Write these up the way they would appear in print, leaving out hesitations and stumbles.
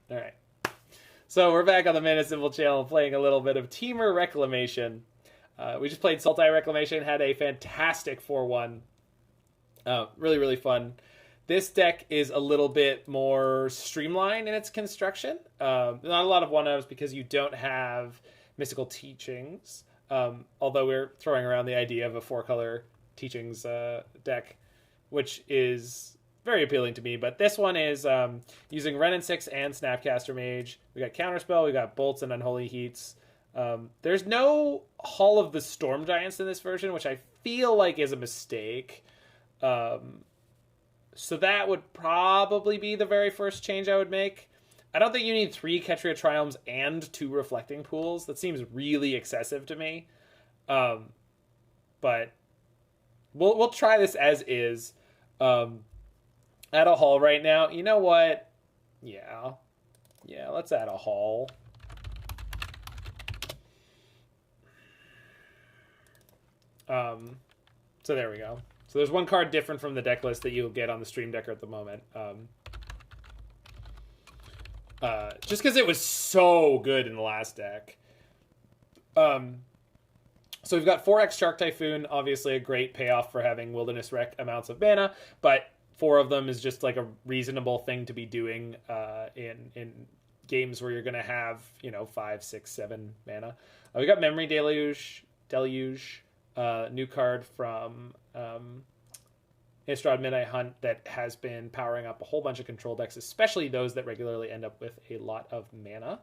All right. So we're back on the Mana Symbol channel playing a little bit of Temur Reclamation. We just played Sultai Reclamation, had a fantastic 4-1. Really, really fun. This deck is a little bit more streamlined in its construction. Not a lot of 1-ofs because you don't have Mystical Teachings. Although we're throwing around the idea of a 4-color Teachings deck, which is very appealing to me. But this one is using Wrenn and Six and Snapcaster Mage. We got Counterspell, we got Bolts and Unholy Heats. There's no Hall of the Storm Giants in this version, which I feel like is a mistake. So that would probably be the very first change I would make. I don't think you need 3 Ketria Triomes and 2 Reflecting Pools. That seems really excessive to me. But we'll try this as is. Add a Hall right now. You know what? Yeah, let's add a Hall. So there we go. So there's one card different from the deck list that you'll get on the stream decker at the moment. Just because it was so good in the last deck. So we've got 4x Shark Typhoon, obviously a great payoff for having Wilderness Rec amounts of mana, but 4 of them is just like a reasonable thing to be doing in games where you're going to have, 5, 6, 7 mana. We got Memory Deluge, new card from Innistrad Midnight Hunt that has been powering up a whole bunch of control decks, especially those that regularly end up with a lot of mana.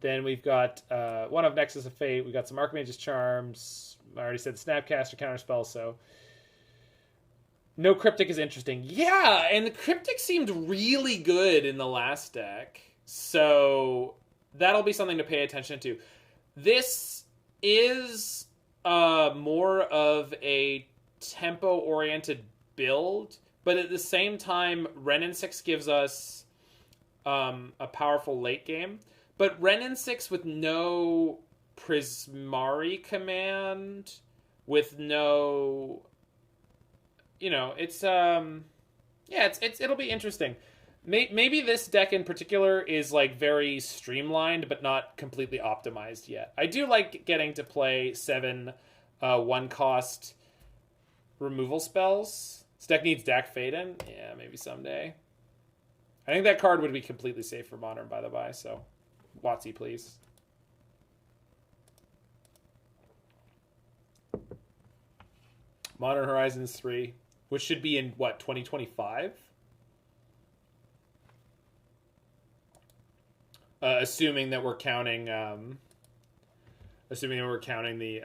Then we've got one of Nexus of Fate. We've got some Archmage's Charms. I already said Snapcaster, Counterspell, so no Cryptic is interesting. Yeah, and the Cryptic seemed really good in the last deck, so that'll be something to pay attention to. This is more of a tempo-oriented build, but at the same time, Wrenn and Six gives us a powerful late game. But Wrenn and Six with no Prismari command, with no, it'll be interesting. Maybe this deck in particular is like very streamlined, but not completely optimized yet. I do like getting to play 7 1-cost removal spells. This deck needs Dak Faden. Yeah, maybe someday. I think that card would be completely safe for Modern, by the by, so WotC, please. Modern Horizons 3, which should be in, 2025? Assuming that we're counting the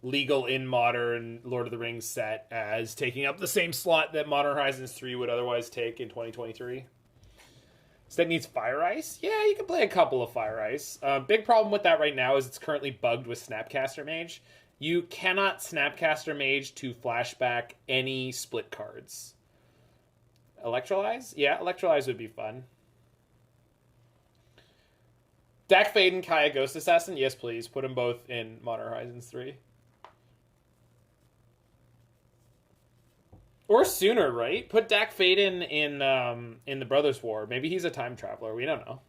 legal in Modern Lord of the Rings set as taking up the same slot that Modern Horizons 3 would otherwise take in 2023. This deck needs Fire Ice? Yeah, you can play a couple of Fire Ice. Big problem with that right now is it's currently bugged with Snapcaster Mage. You cannot Snapcaster Mage to flashback any split cards. Electrolyze? Yeah, Electrolyze would be fun. Dak Faden, Kaya Ghost Assassin? Yes, please. Put them both in Modern Horizons 3. Or sooner, right? Put Dak Faden in the Brothers' War. Maybe he's a time traveler. We don't know.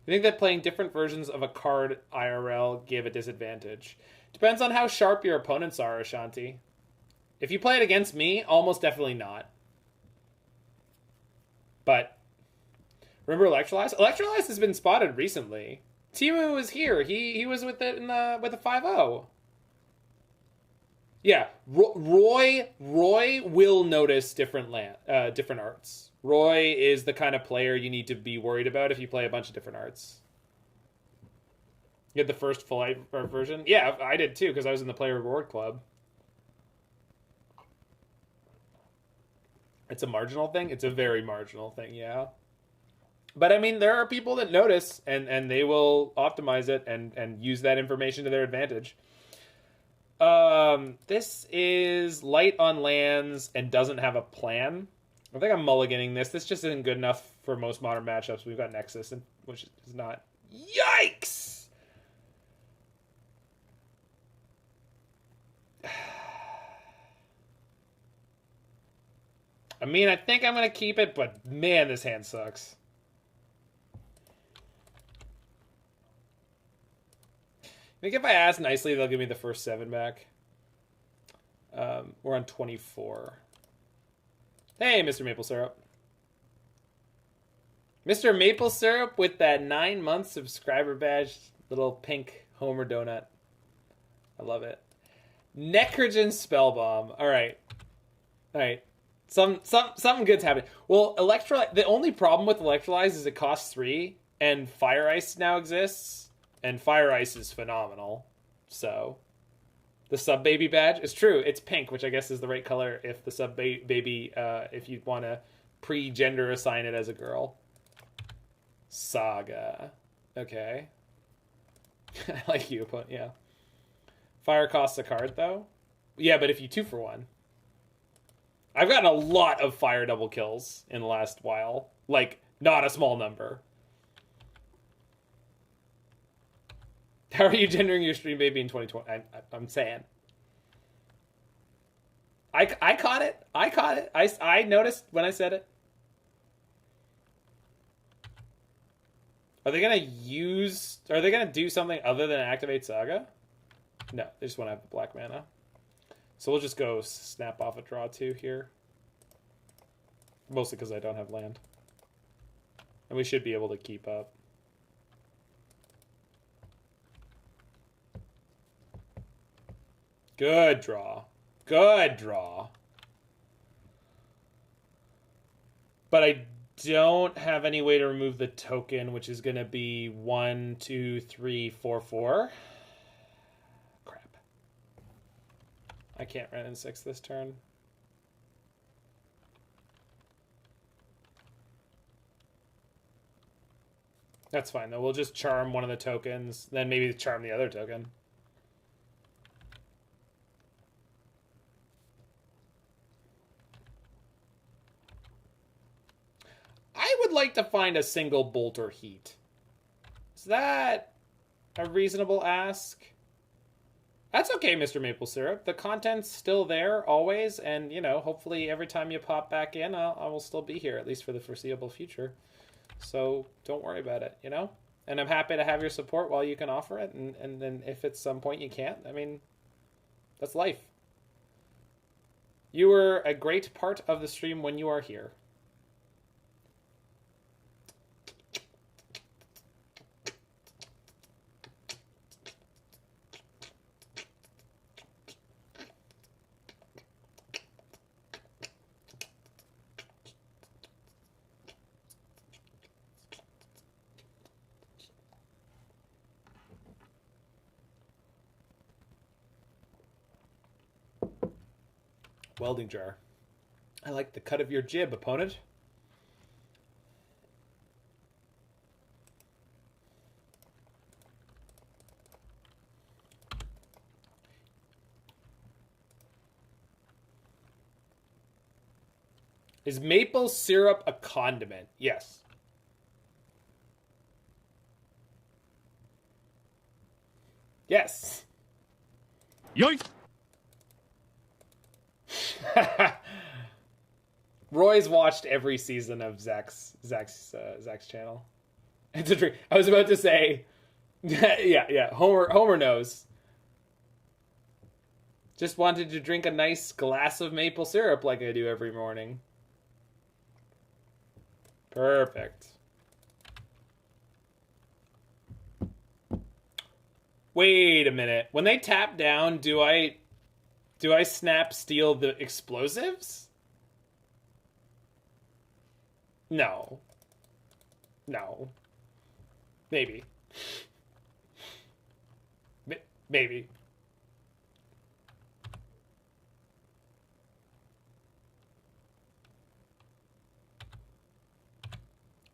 You think that playing different versions of a card IRL give a disadvantage? Depends on how sharp your opponents are, Ashanti. If you play it against me, almost definitely not. But remember Electrolyze? Electrolyze has been spotted recently. Timu was here. He was with it with the 5-0. Yeah, Roy will notice different arts. Roy is the kind of player you need to be worried about if you play a bunch of different arts. You had the first full art version? Yeah, I did too, because I was in the Player Reward Club. It's a marginal thing? It's a very marginal thing, yeah. But I mean, there are people that notice, and they will optimize it and use that information to their advantage. This is light on lands and doesn't have a plan. I think I'm mulliganing this. This just isn't good enough for most Modern matchups. We've got Nexus, which is not. Yikes! I mean, I think I'm going to keep it, but man, this hand sucks. I think if I ask nicely, they'll give me the first 7 back. We're on 24. Hey, Mr. Maple Syrup. Mr. Maple Syrup with that 9-month subscriber badge. Little pink Homer donut. I love it. Necrogen Spellbomb. All right. Something good's happening. Well, Electrolyze. The only problem with Electrolyze is it costs 3, and Fire Ice now exists, and Fire Ice is phenomenal. So, the sub baby badge is true. It's pink, which I guess is the right color if the sub baby, if you want to pre-gender assign it as a girl. Saga. Okay. I like you, opponent. Yeah. Fire costs a card though. Yeah, but if you 2 for 1. I've gotten a lot of fire double kills in the last while. Like, not a small number. How are you gendering your stream baby in 2020? I'm saying. I caught it. I noticed when I said it. Are they gonna do something other than activate Saga? No, they just want to have the black mana. So we'll just go snap off a draw 2 here. Mostly because I don't have land. And we should be able to keep up. Good draw. Good draw. But I don't have any way to remove the token, which is going to be 1, 2, 3, 4, 4. Crap. I can't Wrenn and Six this turn. That's fine, though. We'll just charm one of the tokens, then maybe charm the other token. I would like to find a single Bolt or Heat. Is that a reasonable ask? That's okay, Mr. Maple Syrup. The content's still there, always, and, you know, hopefully every time you pop back in, I will still be here, at least for the foreseeable future. So don't worry about it, you know? And I'm happy to have your support while you can offer it, and then if at some point you can't, I mean, that's life. You were a great part of the stream when you are here. Welding jar. I like the cut of your jib, opponent. Is maple syrup a condiment? Yes. Yes. Yoink! Roy's watched every season of Zach's channel. It's a drink. I was about to say, yeah. Homer knows. Just wanted to drink a nice glass of maple syrup like I do every morning. Perfect. Wait a minute. When they tap down, do I snap steal the explosives? No. Maybe. Maybe.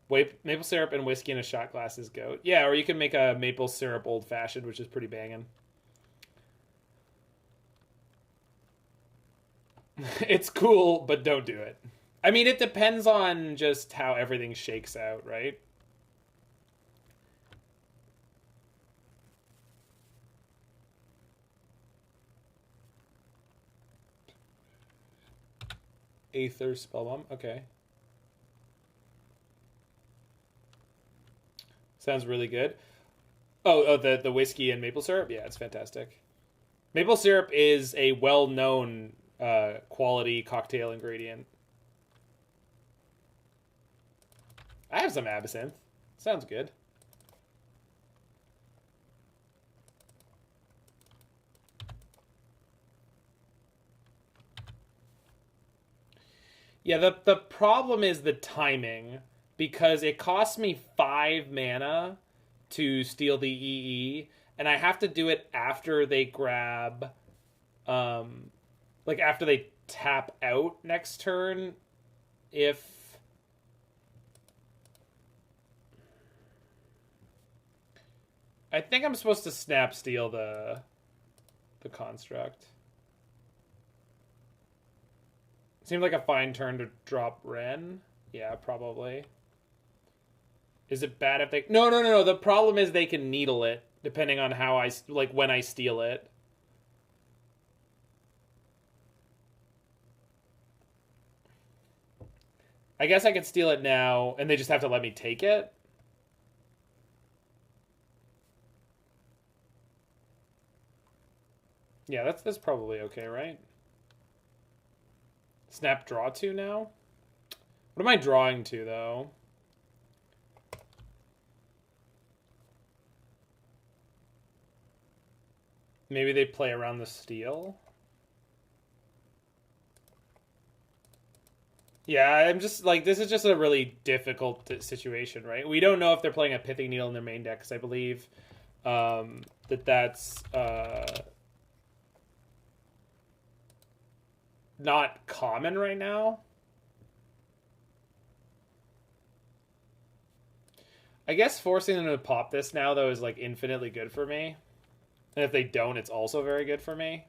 Wait, maple syrup and whiskey in a shot glass is goat. Yeah, or you can make a maple syrup old fashioned, which is pretty banging. It's cool, but don't do it. I mean, it depends on just how everything shakes out, right? Aether Spellbomb. Okay. Sounds really good. Oh, the whiskey and maple syrup? Yeah, it's fantastic. Maple syrup is a well-known quality cocktail ingredient. I have some absinthe. Sounds good. Yeah, the problem is the timing, because it costs me 5 mana to steal the EE, and I have to do it after they grab, like after they tap out next turn. If I think I'm supposed to snap steal the construct. Seemed like a fine turn to drop Wrenn. Yeah, probably. Is it bad if they... No. The problem is they can needle it, depending on how I... Like, when I steal it. I guess I could steal it now, and they just have to let me take it. Yeah, that's probably okay, right? Snap draw to now? What am I drawing to, though? Maybe they play around the steal? Yeah, I'm just, like, this is just a really difficult situation, right? We don't know if they're playing a Pithing Needle in their main deck, because I believe that's not common right now. I guess forcing them to pop this now, though, is, like, infinitely good for me. And if they don't, it's also very good for me.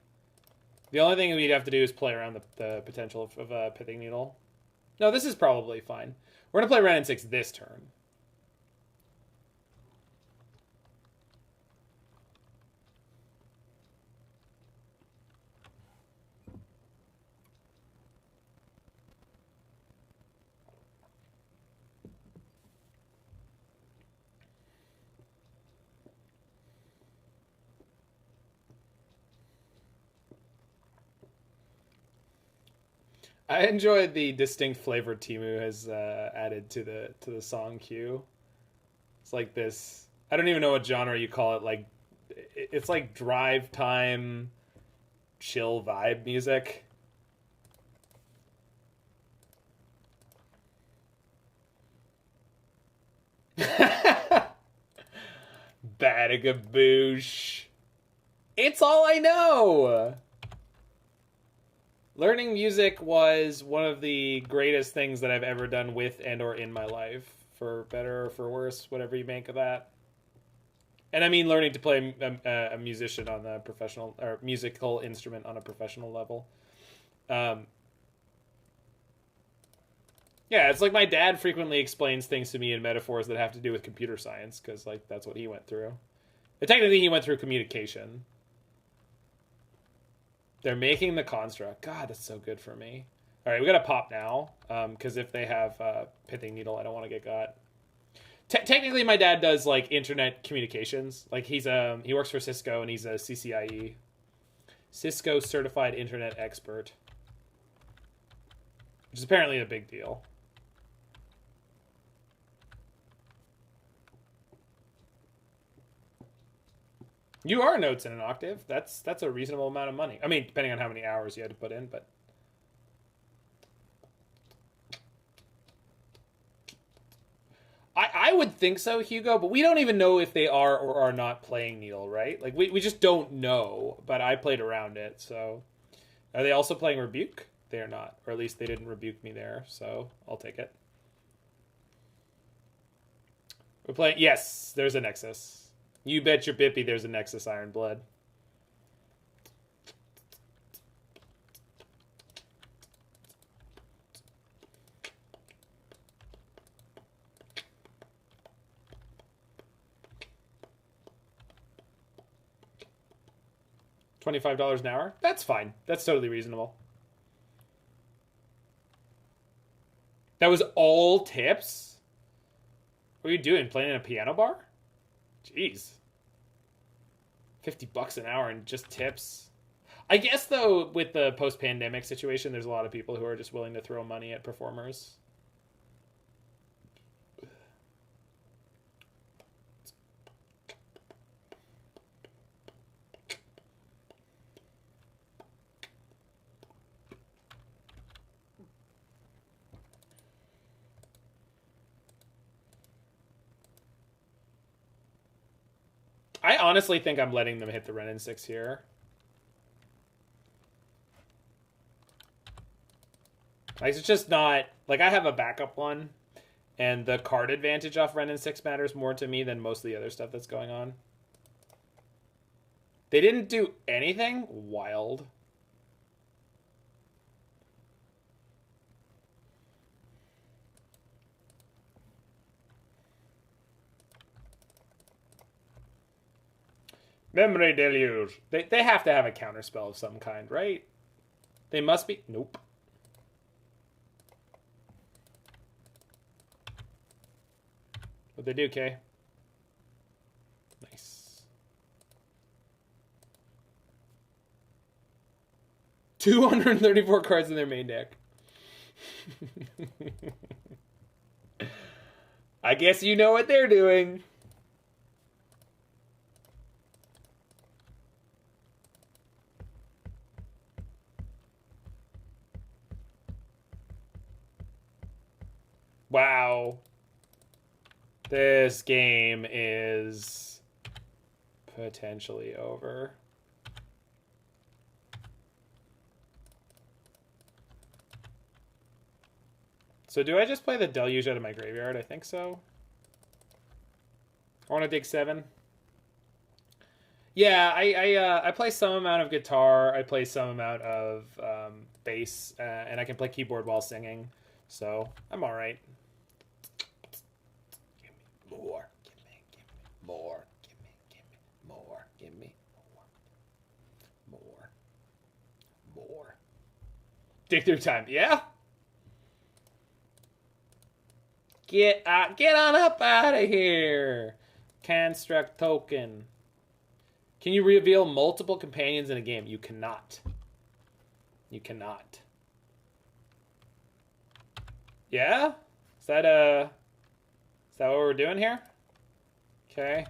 The only thing we'd have to do is play around the potential of a Pithing Needle. No, this is probably fine. We're going to play Wrenn and Six this turn. I enjoyed the distinct flavor Timu has added to the song queue. It's like this. I don't even know what genre you call it. Like, it's like drive time, chill vibe music. Badagaboosh. It's all I know. Learning music was one of the greatest things that I've ever done with and or in my life, for better or for worse, whatever you make of that. And I mean learning to play a musician on a professional, or musical instrument on a professional level. Yeah, it's like my dad frequently explains things to me in metaphors that have to do with computer science, because like that's what he went through. But technically he went through communication. They're making the construct. God, that's so good for me. All right, we got to pop now, because if they have Pithing Needle, I don't want to get got. Technically, my dad does like internet communications. Like he works for Cisco, and he's a CCIE, Cisco Certified Internet Expert, which is apparently a big deal. You are notes in an octave. That's a reasonable amount of money. I mean, depending on how many hours you had to put in, but I would think so, Hugo, but we don't even know if they are or are not playing Needle, right? Like we just don't know, but I played around it, so are they also playing Rebuke? They are not, or at least they didn't rebuke me there, so I'll take it. We're playing, yes, there's a Nexus. You bet your bippy there's a Nexus Ironblood. $25 an hour? That's fine. That's totally reasonable. That was all tips? What are you doing? Playing in a piano bar? Jeez. $50 an hour and just tips. I guess, though, with the post-pandemic situation, there's a lot of people who are just willing to throw money at performers. I honestly think I'm letting them hit the Wrenn and Six here. Like, it's just not... Like, I have a backup one, and the card advantage off Wrenn and Six matters more to me than most of the other stuff that's going on. They didn't do anything wild. Memory Deluge. They have to have a counterspell of some kind, right? They must be... Nope. What'd they do, Kay? Nice. 234 cards in their main deck. I guess you know what they're doing. Wow. This game is potentially over. So do I just play the Deluge out of my graveyard? I think so. I want to dig 7. Yeah, I play some amount of guitar. I play some amount of bass, and I can play keyboard while singing. So I'm all right. Give me more. Give me more. Give me more. Give me more. Dig through time. Yeah. Get on up out of here. Construct token. Can you reveal multiple companions in a game? You cannot. You cannot. Yeah? Is that what we're doing here? Okay.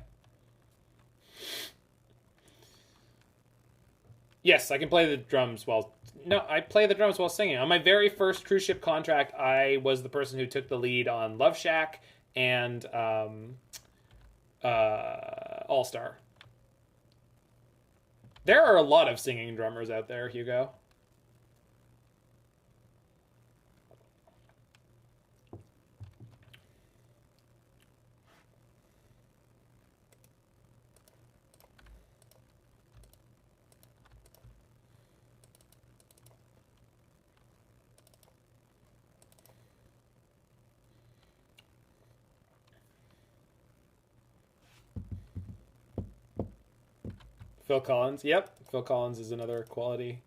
Yes, I can play the drums while... No, I play the drums while singing. On my very first cruise ship contract, I was the person who took the lead on Love Shack and All-Star. There are a lot of singing drummers out there, Hugo. Phil Collins. Yep. Phil Collins is another quality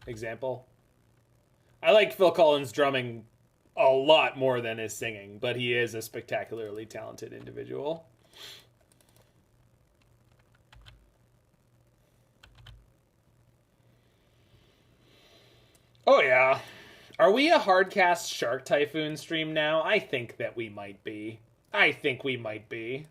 example. I like Phil Collins drumming a lot more than his singing, but he is a spectacularly talented individual. Oh, yeah. Are we a hardcast Shark Typhoon stream now? I think that we might be. I think we might be.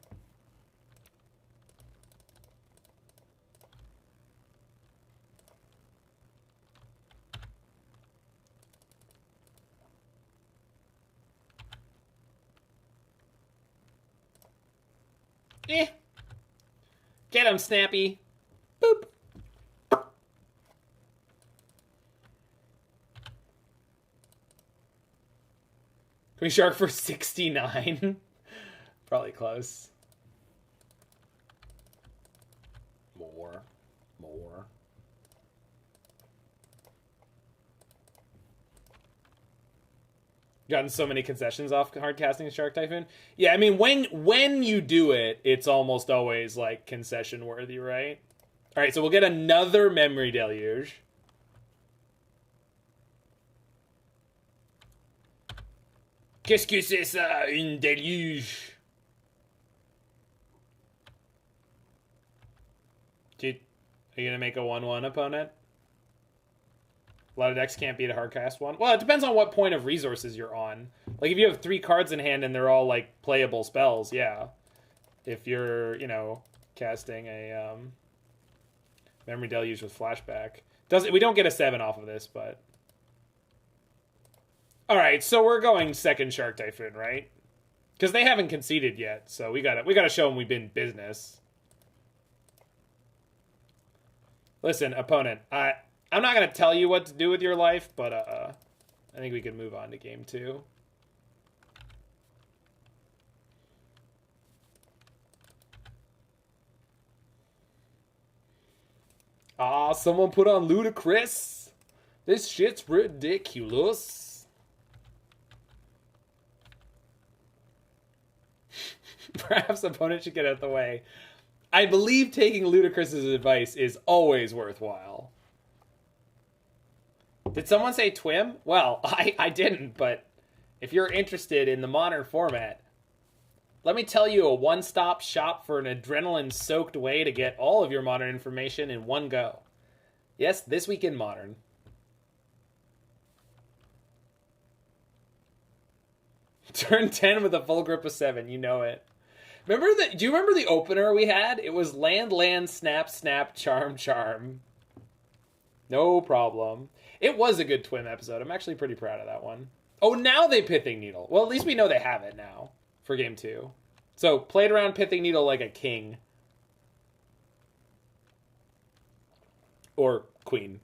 Get him, Snappy. Boop. Can we shark for 69? Probably close. More. Gotten so many concessions off hard casting Shark Typhoon. Yeah, I mean, when you do it, it's almost always like concession worthy, right? All right, so we'll get another Memory Deluge. Qu'est-ce que c'est ça? Une déluge. Dude, are you going to make a 1-1 opponent? A lot of decks can't beat a hardcast one. Well, it depends on what point of resources you're on. Like, if you have 3 cards in hand and they're all, like, playable spells, yeah. If you're, you know, casting a Memory Deluge with Flashback. We don't get a 7 off of this, but... Alright, so we're going second Shark Typhoon, right? Because they haven't conceded yet, so we gotta show them we've been business. Listen, opponent, I'm not going to tell you what to do with your life, but I think we can move on to game 2. Ah, someone put on Ludicrous. This shit's ridiculous. Perhaps opponent should get out of the way. I believe taking Ludicrous's advice is always worthwhile. Did someone say Twim? Well, I didn't, but if you're interested in the modern format, let me tell you a one-stop shop for an adrenaline-soaked way to get all of your modern information in one go. Yes, This Week in Modern. Turn 10 with a full grip of 7, you know it. Do you remember the opener we had? It was land, land, snap, snap, charm, charm. No problem. It was a good Twim episode. I'm actually pretty proud of that one. Oh, now they Pithing Needle. Well, at least we know they have it now for game 2. So, played around Pithing Needle like a king. Or queen.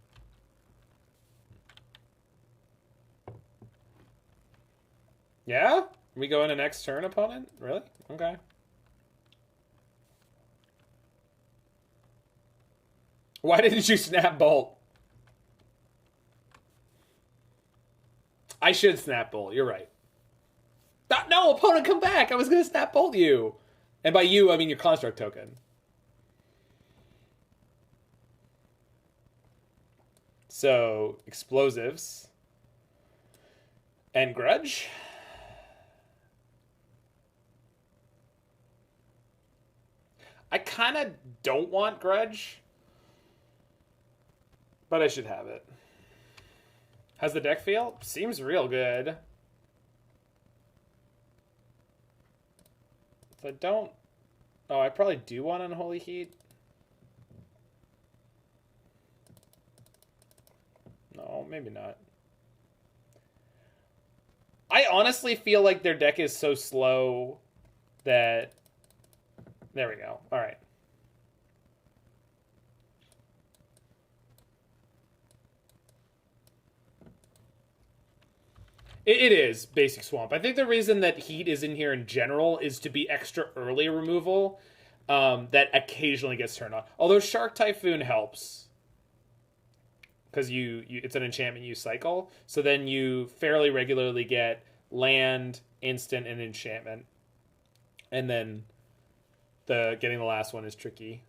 Yeah? We go into next turn, opponent? Really? Okay. Why didn't you snap bolt? I should snap bolt. You're right. No, opponent, come back. I was going to snap bolt you. And by you, I mean your construct token. So, explosives. And grudge. I kind of don't want grudge. But I should have it. How's the deck feel? Seems real good. If I don't... Oh, I probably do want Unholy Heat. No, maybe not. I honestly feel like their deck is so slow that... There we go. All right. It is basic swamp. I think the reason that Heat is in here in general is to be extra early removal that occasionally gets turned on. Although Shark Typhoon helps. Because it's an enchantment you cycle. So then you fairly regularly get land, instant, and enchantment. And then getting the last one is tricky.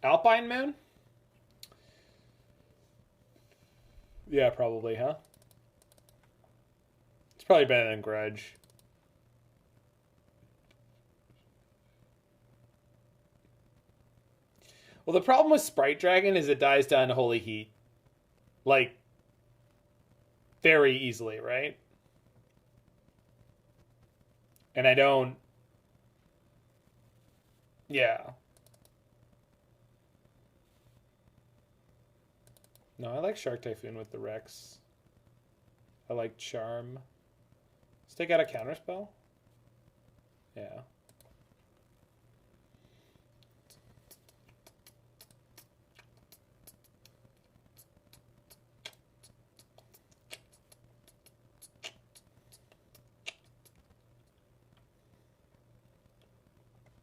Alpine Moon? Yeah, probably, huh? It's probably better than Grudge. Well, the problem with Sprite Dragon is it dies to Unholy Heat. Like, very easily, right? And I don't... Yeah. No, I like Shark Typhoon with the Rex. I like Charm. Let's take out a Counterspell. Yeah.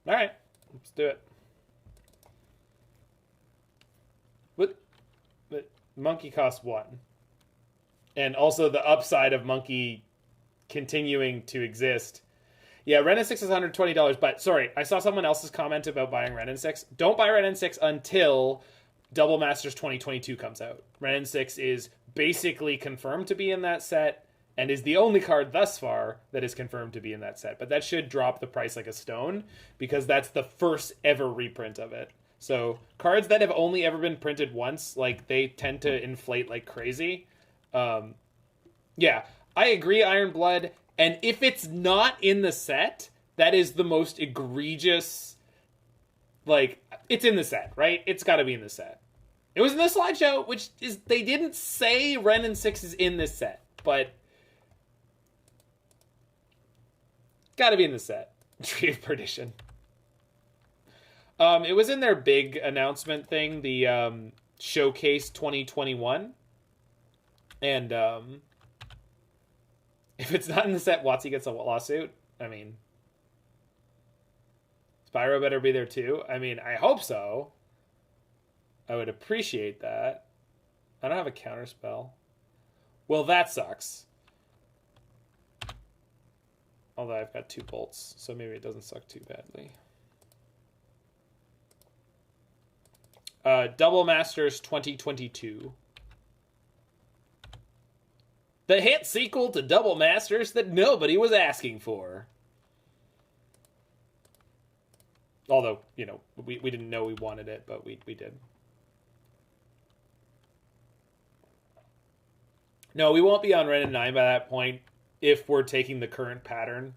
All right, let's do it. But Monkey costs 1. And also the upside of Monkey continuing to exist Yeah, Wrenn and Six is $120, but sorry, I saw someone else's comment about buying Wrenn and Six. Don't buy Wrenn and Six until Double Masters 2022 comes out. Wrenn and Six is basically confirmed to be in that set and is the only card thus far that is confirmed to be in that set. But that should drop the price like a stone because that's the first ever reprint of it. So cards that have only ever been printed once, like they tend to inflate like crazy. Yeah, I agree, Iron Blood. And if it's not in the set, that is the most egregious. Like, it's in the set, right? It's got to be in the set. It was in the slideshow, which is, they didn't say Wrenn and Six is in this set, but got to be in the set. Tree of Perdition. It was in their big announcement thing, the Showcase 2021. And if it's not in the set, WotC gets a lawsuit. I mean, Spyro better be there too. I mean, I hope so. I would appreciate that. I don't have a counterspell. Well, that sucks. Although I've got 2 bolts, so maybe it doesn't suck too badly. Double Masters 2022. The hit sequel to Double Masters that nobody was asking for. Although, you know, we didn't know we wanted it, but we did. No, we won't be on Wrenn and 9 by that point if we're taking the current pattern.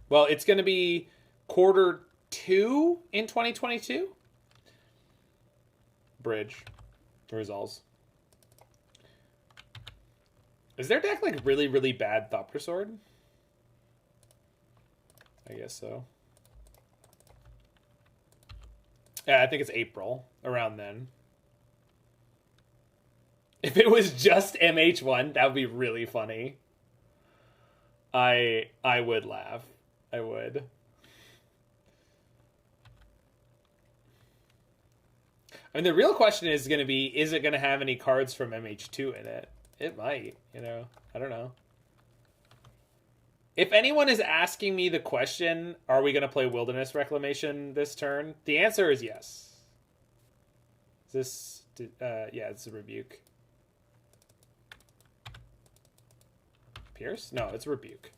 Well, it's going to be Q2 in 2022. Bridge. Resolves. Is their deck like really, really bad Thopter Sword? I guess so. Yeah, I think it's April, around then. If it was just MH1, that would be really funny. I would laugh. I would. I mean, the real question is going to be, is it going to have any cards from MH2 in it? It might, you know. I don't know. If anyone is asking me the question, are we going to play Wilderness Reclamation this turn? The answer is yes. Is this... yeah, it's a Rebuke. Pierce? No, it's a Rebuke.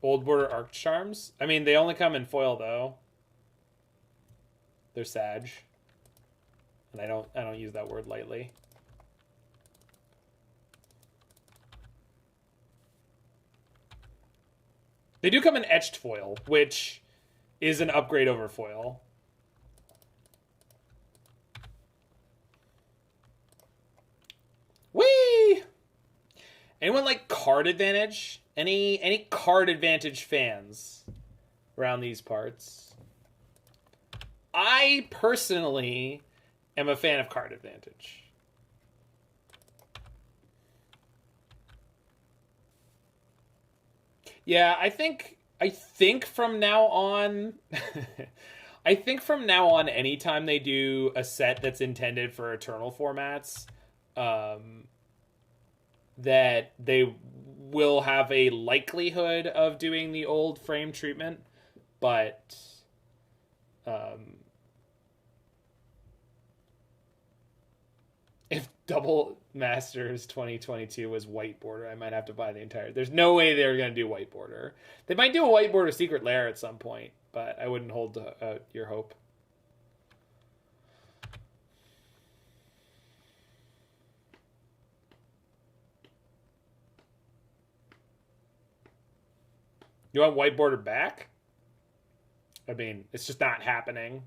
Old Border Arc Charms? I mean, they only come in foil, though. They're Sag. And I don't use that word lightly. They do come in etched foil, which is an upgrade over foil. Whee! Anyone like Card Advantage? Any Card Advantage fans around these parts? I personally am a fan of Card Advantage. Yeah, I think from now on I think from now on anytime they do a set that's intended for Eternal formats, that they will have a likelihood of doing the old frame treatment, but if Double Masters 2022 was white border, I might have to buy the entire... There's no way they're going to do white border. They might do a white border Secret Lair at some point, but I wouldn't hold your hope. You want white border back? I mean, it's just not happening.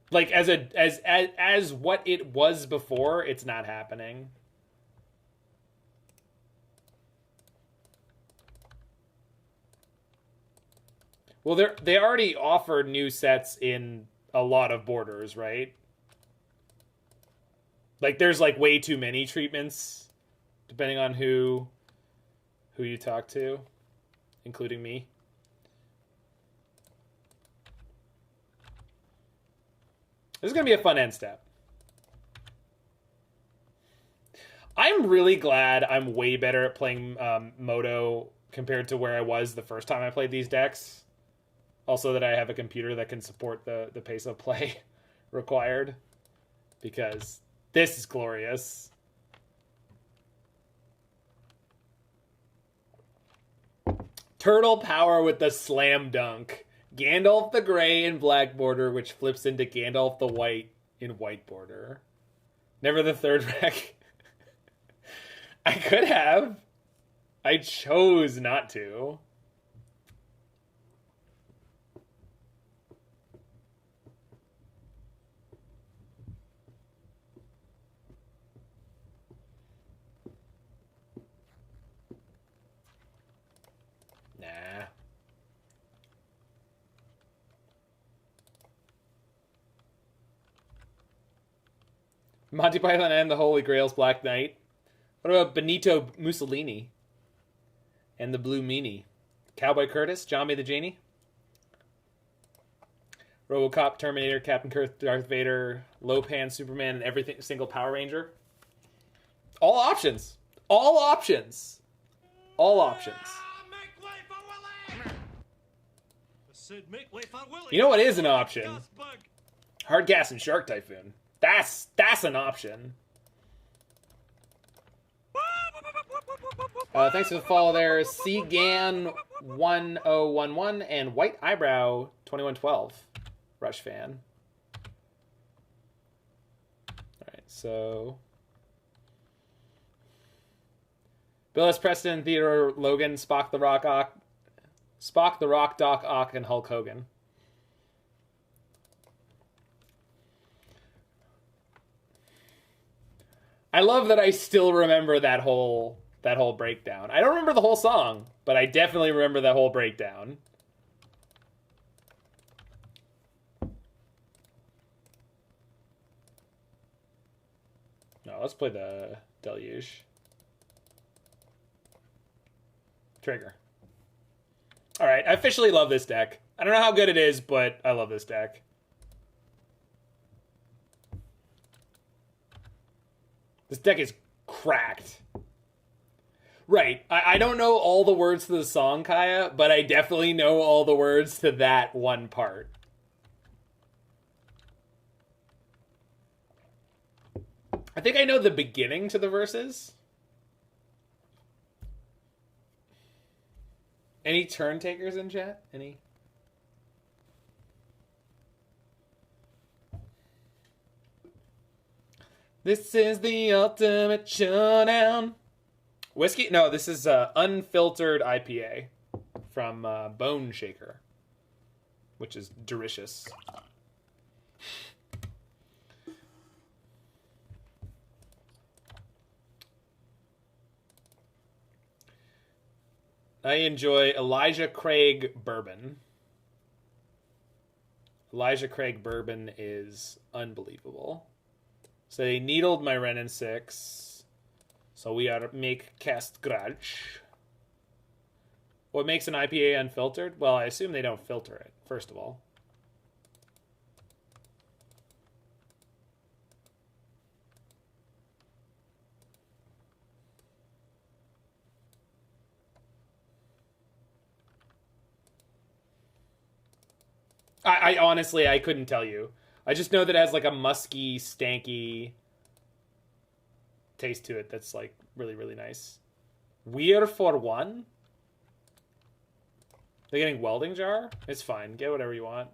Like as what it was before, it's not happening. Well, they already offered new sets in a lot of borders, right? Like there's like way too many treatments, depending on who you talk to, including me. This is going to be a fun end step. I'm I'm really glad I'm way better at playing Moto compared to where I was the first time I played these decks. Also that I have a computer that can support the pace of play required. Because this is glorious. Turtle power with the slam dunk. Gandalf the gray in black border, which flips into Gandalf the white in white border. Never the third rec. I could have. I chose not to. Nah. Monty Python and the Holy Grail's Black Knight. What about Benito Mussolini? And the Blue Meanie? Cowboy Curtis, Johnny the Genie? RoboCop, Terminator, Captain Kirk, Darth Vader, Lopan, Superman, and every single Power Ranger? All options. All options. All options. You know what is an option? Hard Gas and Shark Typhoon. That's an option. Thanks for the follow there. Cgan1011 and White Eyebrow 2112. Rush fan. Alright, so Bill S. Preston, Theodore Logan, Spock the Rock, Doc Ock, and Hulk Hogan. I love that I still remember that whole breakdown. I don't remember the whole song, but I definitely remember that whole breakdown. No, let's play the Deluge. Trigger. Alright, I officially love this deck. I don't know how good it is, but I love this deck. This deck is cracked. Right. I don't know all the words to the song, Kaya, but I definitely know all the words to that one part. I think I know the beginning to the verses. Any turn takers in chat? Any? This is the ultimate showdown. Whiskey? No, this is unfiltered IPA from Bone Shaker, which is delicious. I enjoy Elijah Craig bourbon. Elijah Craig bourbon is unbelievable. So they needled my Wrenn and Six. So we ought to make Cast Grudge. What makes an IPA unfiltered? Well, I assume they don't filter it, first of all. I honestly, I couldn't tell you. I just know that it has like a musky, stanky taste to it that's like really, really nice. We're for one? They're getting welding jar? It's fine. Get whatever you want.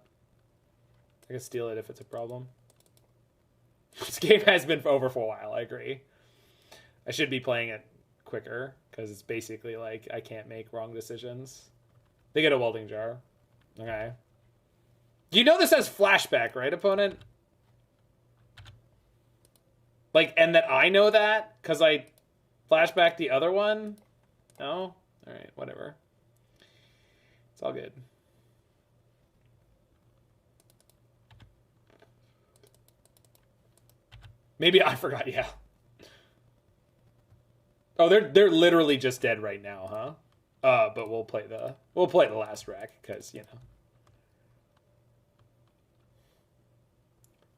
I can steal it if it's a problem. This game has been over for a while, I agree. I should be playing it quicker, because it's basically like I can't make wrong decisions. They get a welding jar. Okay. You know this has flashback, right, opponent? Like, and that I know that because I flashback the other one? No? Alright, whatever. It's all good. Maybe I forgot, yeah. Oh, they're literally just dead right now, huh? But we'll play the last rack, because, you know.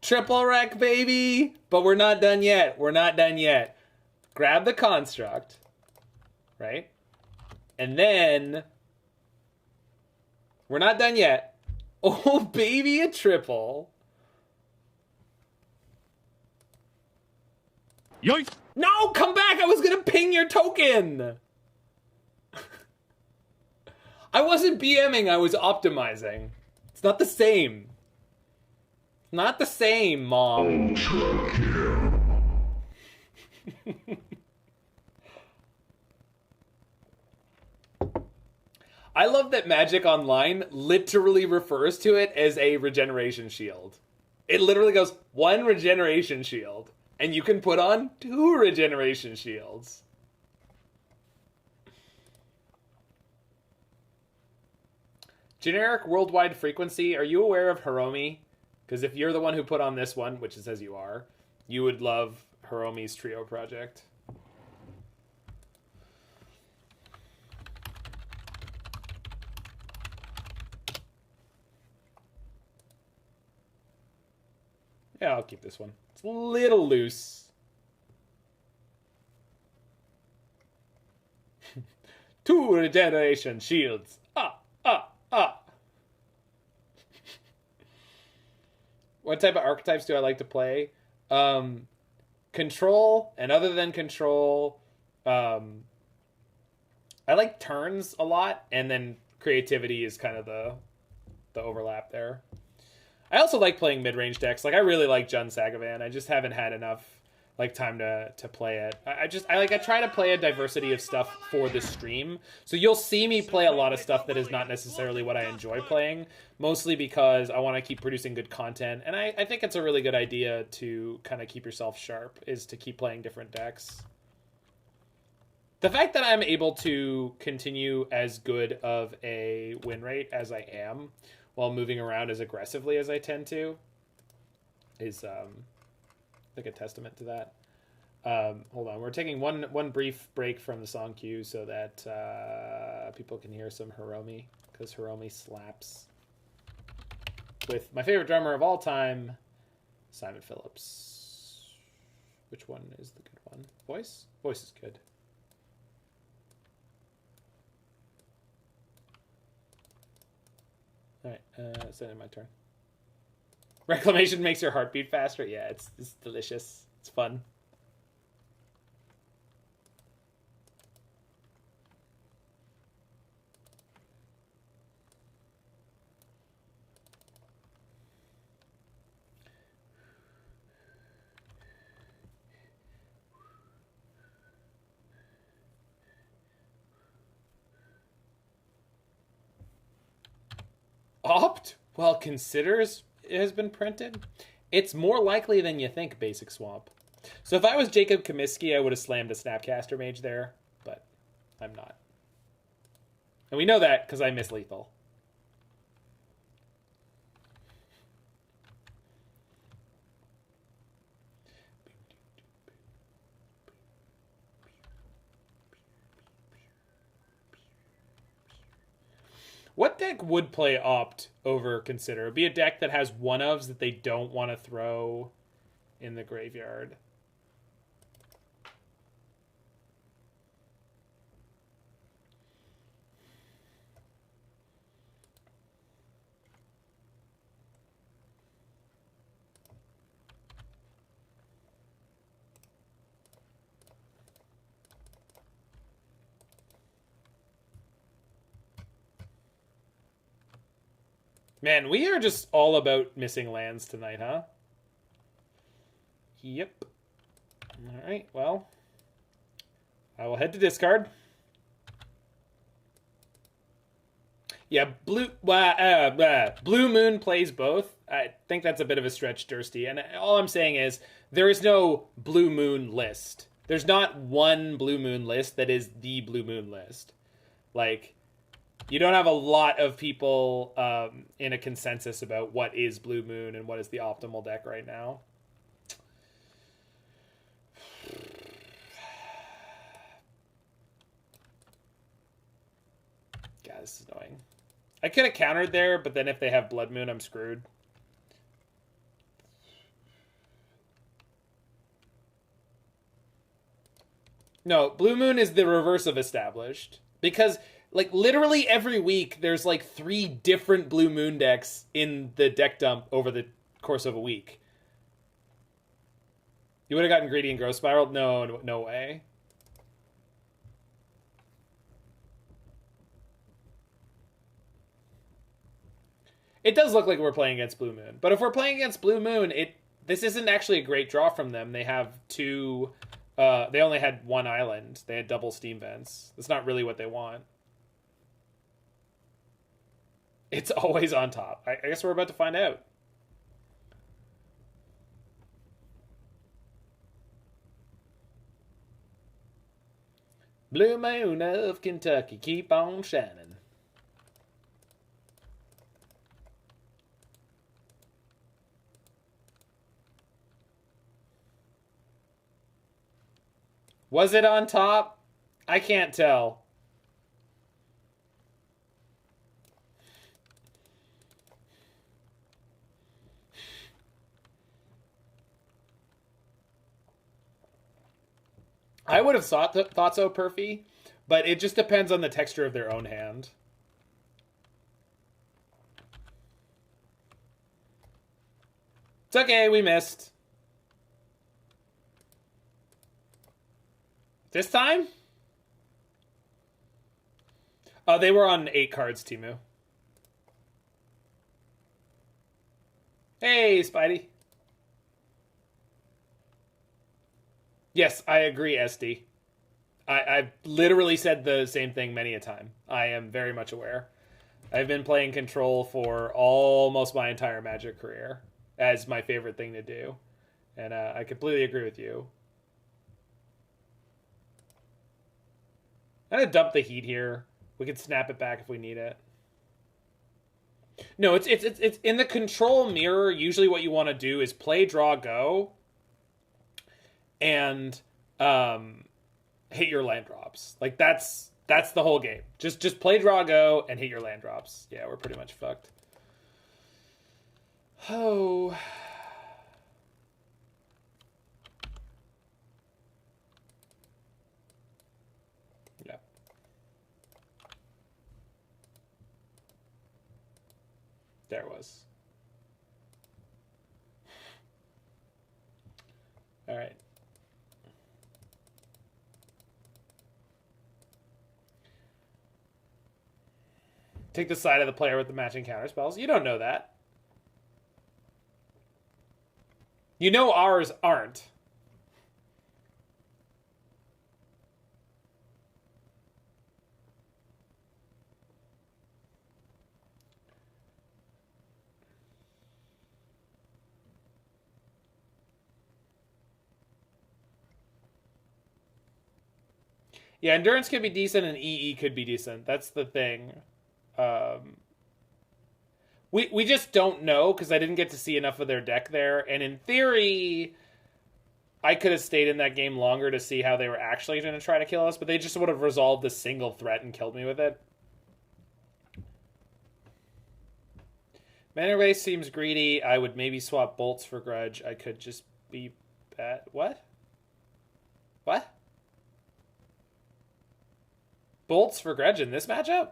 Triple wreck, baby! But we're not done yet. We're not done yet. grab the construct, right? And then we're not done yet. Oh, baby, a triple. Yoink! No, come back! I was gonna ping your token! I wasn't BMing, I was optimizing. It's not the same. Not the same, Mom. I love that Magic Online literally refers to it as a regeneration shield. It literally goes, 1 regeneration shield. And you can put on 2 regeneration shields. Generic worldwide frequency. Are you aware of Hiromi? Because if you're the one who put on this one, which it says you are, you would love Hiromi's trio project. Yeah, I'll keep this one. It's a little loose. 2 regeneration shields. What type of archetypes do I like to play? Control, and other than control, I like turns a lot, and then creativity is kind of the overlap there. I also like playing mid-range decks. Like, I really like Jund Sagavan. I just haven't had enough time to play it. I try to play a diversity of stuff for the stream. So you'll see me play a lot of stuff that is not necessarily what I enjoy playing, mostly because I want to keep producing good content. And I think it's a really good idea to kind of keep yourself sharp, is to keep playing different decks. The fact that I'm able to continue as good of a win rate as I am while moving around as aggressively as I tend to is like a testament to that. Hold on, we're taking one brief break from the song queue so that people can hear some Hiromi, because Hiromi slaps. With my favorite drummer of all time, Simon Phillips. Which one is the good one? Voice? Voice is good. Alright, it's then my turn. Reclamation makes your heart beat faster? Yeah, it's delicious. It's fun. Opt while considers it has been printed? It's more likely than you think, Basic Swamp. So if I was Jacob Comiskey, I would have slammed a Snapcaster Mage there, but I'm not. And we know that because I miss lethal. What deck would play Opt over Consider? It would be a deck that has one-ofs that they don't want to throw in the graveyard. Man, we are just all about missing lands tonight, huh? Yep. Alright, well. I will head to discard. Yeah, Blue Moon plays both. I think that's a bit of a stretch, Dursty. And all I'm saying is, there is no Blue Moon list. There's not one Blue Moon list that is the Blue Moon list. Like, you don't have a lot of people in a consensus about what is Blue Moon and what is the optimal deck right now. God, this is annoying. I could have countered there, but then if they have Blood Moon, I'm screwed. No, Blue Moon is the reverse of established. Because, like, literally every week, there's, like, 3 different Blue Moon decks in the deck dump over the course of a week. You would have gotten Greedy and Growth Spiral? No way. It does look like we're playing against Blue Moon. But if we're playing against Blue Moon, this isn't actually a great draw from them. They have 2... they only had 1 island. They had double steam vents. That's not really what they want. It's always on top. I guess we're about to find out. Blue Moon of Kentucky, keep on shining. Was it on top? I can't tell. I would have thought so, Perfy, but it just depends on the texture of their own hand. It's okay, we missed. This time? Oh, they were on 8 cards, Timu. Hey, Spidey. Yes, I agree, SD. I've literally said the same thing many a time. I am very much aware. I've been playing Control for almost my entire Magic career as my favorite thing to do. And I completely agree with you. I'm going to dump the heat here. We can snap it back if we need it. No, it's in the Control mirror. Usually what you want to do is play, draw, go, and hit your land drops. Like, that's the whole game. Just play, draw, go, and hit your land drops. Yeah, we're pretty much fucked. Oh... There it was. All right. Take the side of the player with the matching counterspells. You don't know that. You know ours aren't. Yeah, Endurance could be decent and EE could be decent. That's the thing. We just don't know because I didn't get to see enough of their deck there. And in theory, I could have stayed in that game longer to see how they were actually going to try to kill us, but they just would have resolved the single threat and killed me with it. Mana Race seems greedy. I would maybe swap Bolts for Grudge. I could just be bad. What? What? Bolts for Grudge in this matchup?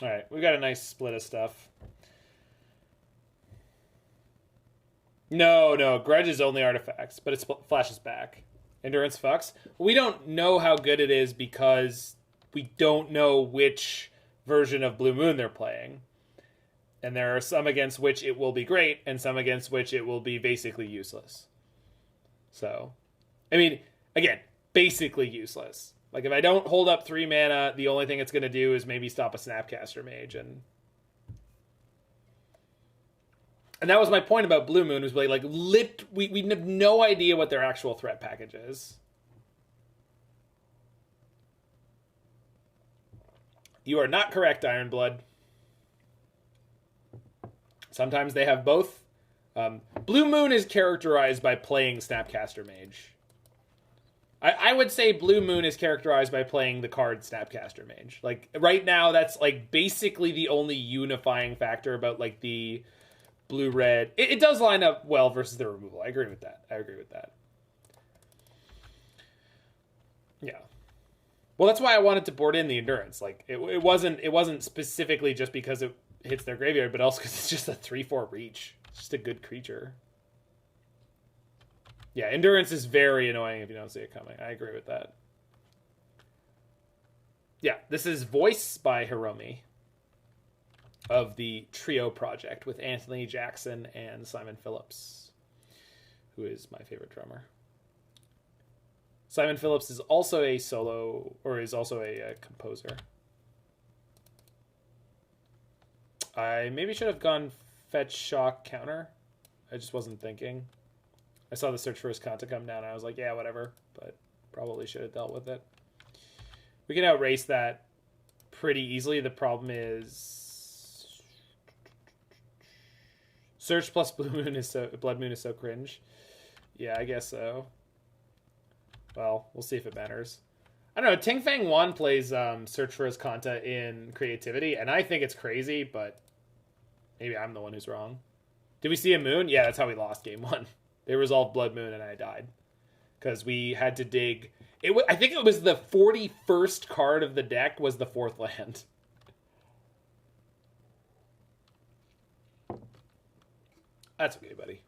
All right, we got a nice split of stuff. No, Grudge is only artifacts, but it flashes back. Endurance fucks. We don't know how good it is because we don't know which version of Blue Moon they're playing. And there are some against which it will be great, and some against which it will be basically useless. So, I mean, again, basically useless. Like, if I don't hold up 3 mana, the only thing it's going to do is maybe stop a Snapcaster Mage. And And that was my point about Blue Moon, was like we have no idea what their actual threat package is. You are not correct, Ironblood. Sometimes they have both. Blue Moon is characterized by playing Snapcaster Mage. I would say Blue Moon is characterized by playing the card Snapcaster Mage. Like, right now, that's, like, basically the only unifying factor about, like, the blue-red. It does line up well versus the removal. I agree with that. Yeah. Well, that's why I wanted to board in the Endurance. Like, it wasn't specifically just because it hits their graveyard, but also because it's just a 3/4 reach. It's just a good creature. Yeah, Endurance is very annoying if you don't see it coming. I agree with that. Yeah, this is Voice by Hiromi of the Trio Project with Anthony Jackson and Simon Phillips, who is my favorite drummer. Simon Phillips is also a solo, or is also a composer. I maybe should have gone fetch, shock, counter. I just wasn't thinking. I saw the Search for Riscanta come down, and I was like, yeah, whatever. But probably should have dealt with it. We can outrace that pretty easily. The problem is Search plus Blood Moon is so cringe. Yeah, I guess so. Well, we'll see if it matters. I don't know. Ting Fang Wan plays Search for Riscanta in Creativity, and I think it's crazy, but maybe I'm the one who's wrong. Did we see a moon? Yeah, that's how we lost game 1. They resolved Blood Moon, and I died. Because we had to dig... I think it was the 41st card of the deck was the 4th land. That's okay, buddy.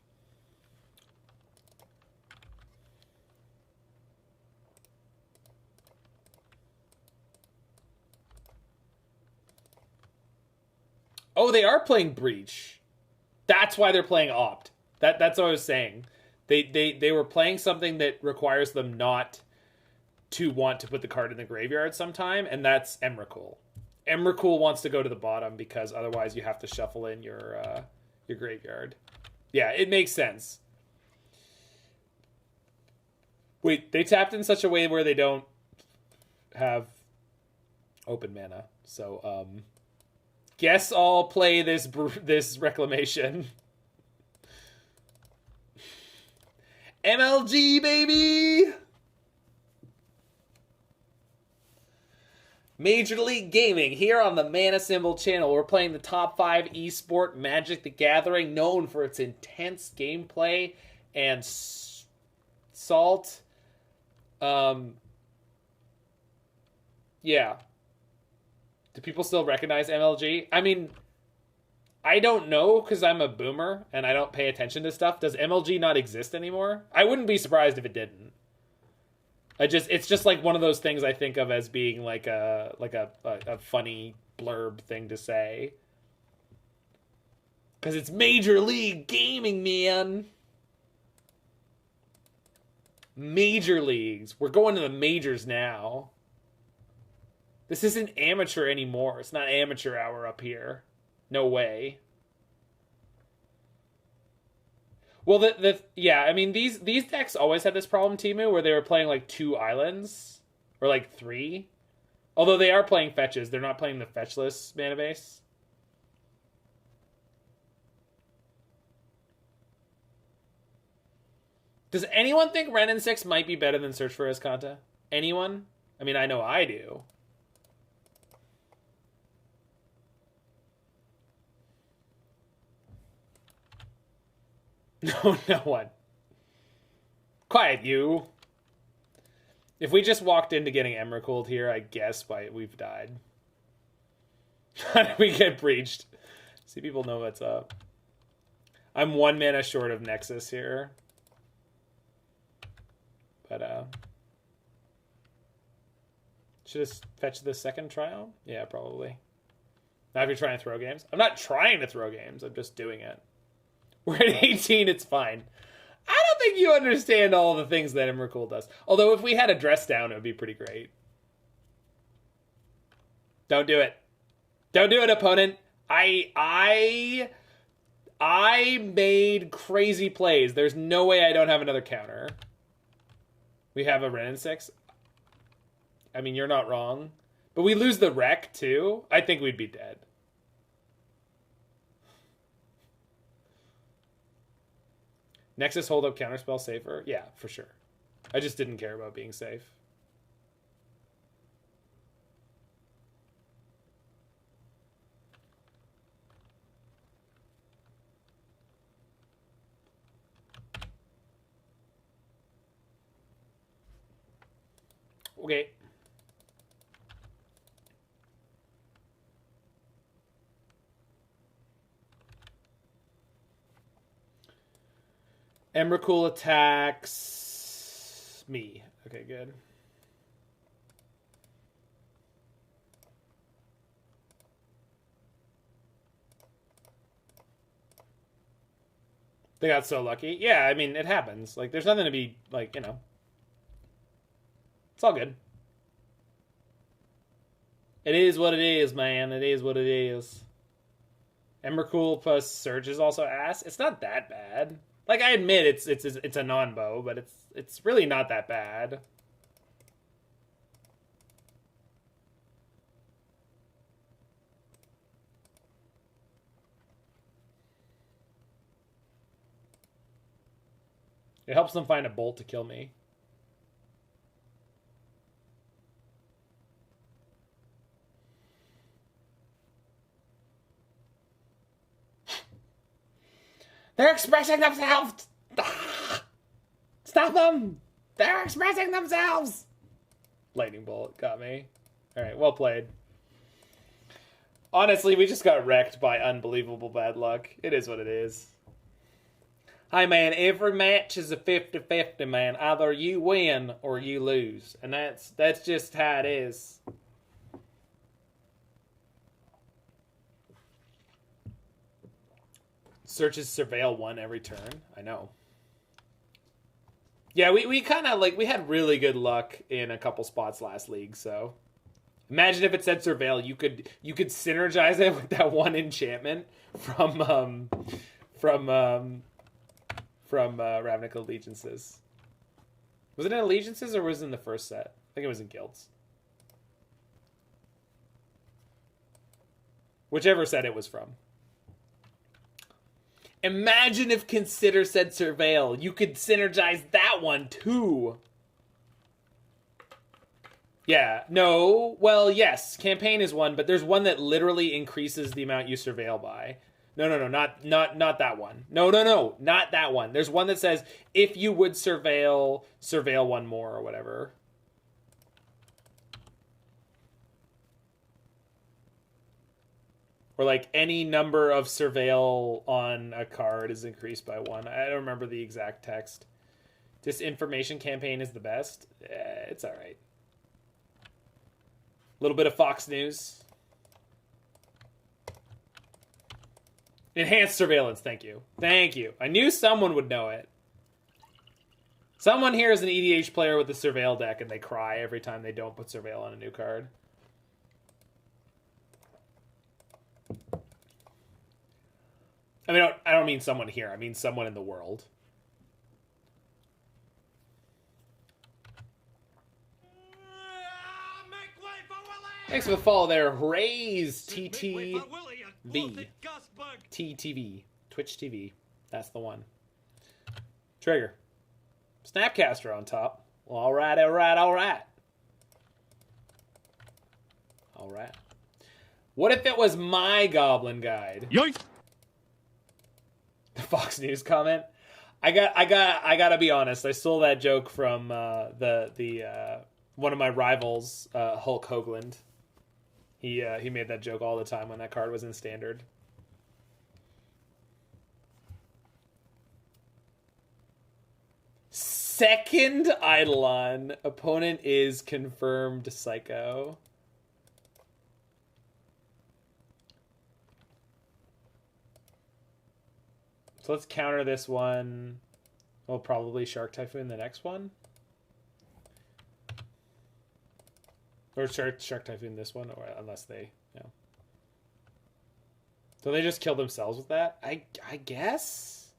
Oh, they are playing Breach. That's why they're playing Opt. That's what I was saying. They were playing something that requires them not to want to put the card in the graveyard sometime, and that's Emrakul. Emrakul wants to go to the bottom because otherwise you have to shuffle in your graveyard. Yeah, it makes sense. Wait, they tapped in such a way where they don't have open mana. So, guess I'll play this Reclamation. MLG, baby! Major League Gaming here on the Mana Symbol channel. We're playing the top 5 esport Magic the Gathering, known for its intense gameplay and salt. Yeah. Do people still recognize MLG? I mean, I don't know because I'm a boomer and I don't pay attention to stuff. Does MLG not exist anymore? I wouldn't be surprised if it didn't. It's just like one of those things I think of as being like a funny blurb thing to say. Because it's Major League Gaming, man. Major leagues. We're going to the majors now. This isn't amateur anymore. It's not amateur hour up here. No way. Well, yeah, I mean, these decks always had this problem, Timu, where they were playing like 2 islands. Or like 3. Although they are playing fetches. They're not playing the fetchless mana base. Does anyone think Wrenn and Six might be better than Search for Riscanta? Anyone? I mean, I know I do. No, no one. Quiet, you. If we just walked into getting Emrakul here, I guess why we've died. How did we get breached? See, people know what's up. I'm 1 mana short of Nexus here. But, should have fetched the second trial? Yeah, probably. Now if you're trying to throw games. I'm not trying to throw games. I'm just doing it. We're at 18, it's fine. I don't think you understand all the things that Emrakul does. Although if we had a dress down, it would be pretty great. Don't do it. Don't do it, opponent. I I made crazy plays. There's no way I don't have another counter. We have a Wrenn and Six. I mean, you're not wrong. But we lose the Rec, too. I think we'd be dead. Nexus hold up counterspell safer? Yeah, for sure. I just didn't care about being safe. Okay. Emrakul attacks me. Okay, good. They got so lucky. Yeah, I mean, it happens. Like, there's nothing to be, like, you know. It's all good. It is what it is, man. It is what it is. Emrakul plus Surge is also ass. It's not that bad. Like, I admit it's a non-bow, but it's really not that bad. It helps them find a bolt to kill me. They're expressing themselves! Stop them! They're expressing themselves! Lightning bolt got me. Alright, well played. Honestly, we just got wrecked by unbelievable bad luck. It is what it is. Hey man, every match is a 50-50, man. Either you win or you lose. And that's just how it is. Searches Surveil 1 every turn. I know. Yeah, we kind of, like, we had really good luck in a couple spots last league, so. Imagine if it said Surveil, you could synergize it with that one enchantment from Ravnica Allegiances. Was it in Allegiances or was it in the first set? I think it was in Guilds. Whichever set it was from. Imagine if Consider said Surveil. You could synergize that one too. Yeah, no, well, yes, Campaign is one, but there's one that literally increases the amount you surveil by. No, not that one. No, not that one. There's one that says, if you would surveil one more or whatever. Or like any number of surveil on a card is increased by one. I don't remember the exact text. Disinformation Campaign is the best. It's all right. A little bit of Fox News. Enhanced Surveillance, thank you. Thank you. I knew someone would know it. Someone here is an EDH player with a Surveil deck and they cry every time they don't put Surveil on a new card. I mean, I don't mean someone here. I mean someone in the world. Thanks for the follow there. Raise TTV. TTV. Twitch TV. That's the one. Trigger. Snapcaster on top. Well, all right. What if it was my Goblin Guide? Yoink! The Fox News comment. I gotta be honest. I stole that joke from the one of my rivals, Hulk Hoagland. He made that joke all the time when that card was in Standard. Second Eidolon. Opponent is confirmed Psycho. So let's counter this one. Well, probably Shark Typhoon the next one. Or Shark Typhoon this one, or unless they, So they just kill themselves with that? I guess?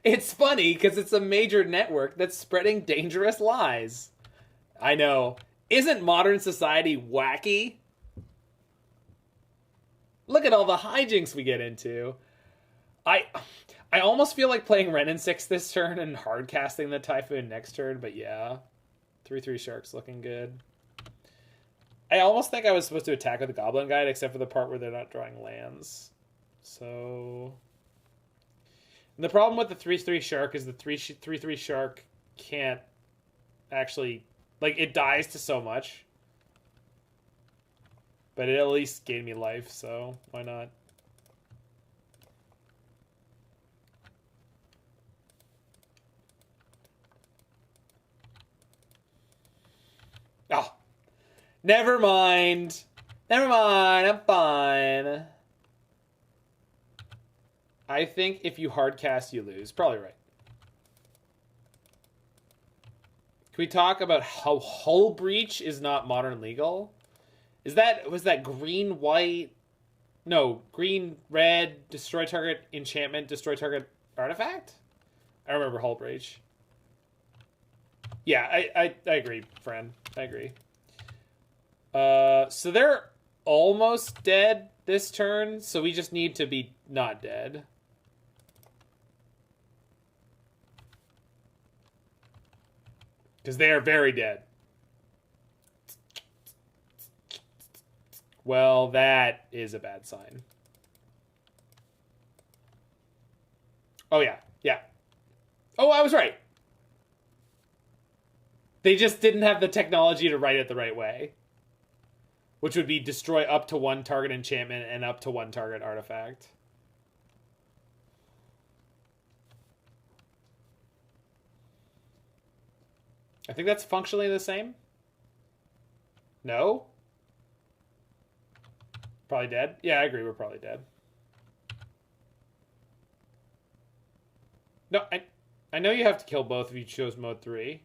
It's funny because it's a major network that's spreading dangerous lies. I know. Isn't modern society wacky? Look at all the hijinks we get into. I almost feel like playing Wrenn and Six this turn and hard casting the Typhoon next turn, but yeah. 3/3 Sharks looking good. I almost think I was supposed to attack with the Goblin Guide, except for the part where they're not drawing lands. So... And the problem with the 3/3 Shark is the 3/3 Shark can't actually... Like, it dies to so much. But it at least gave me life, so why not? Oh. Never mind. Never mind, I'm fine. I think if you hard cast, you lose. Probably right. Can we talk about how Hull Breach is not modern legal? Was that green, white? No, green, red, destroy target enchantment, destroy target artifact? I remember Hull Breach. Yeah, I agree, friend. I agree. So they're almost dead this turn, so we just need to be not dead. Because they are very dead. Well, that is a bad sign. Oh, yeah. Yeah. Oh, I was right. They just didn't have the technology to write it the right way. Which would be destroy up to one target enchantment and up to one target artifact. I think that's functionally the same. No? Probably dead? Yeah, I agree. We're probably dead. No, I know you have to kill both if you chose mode 3.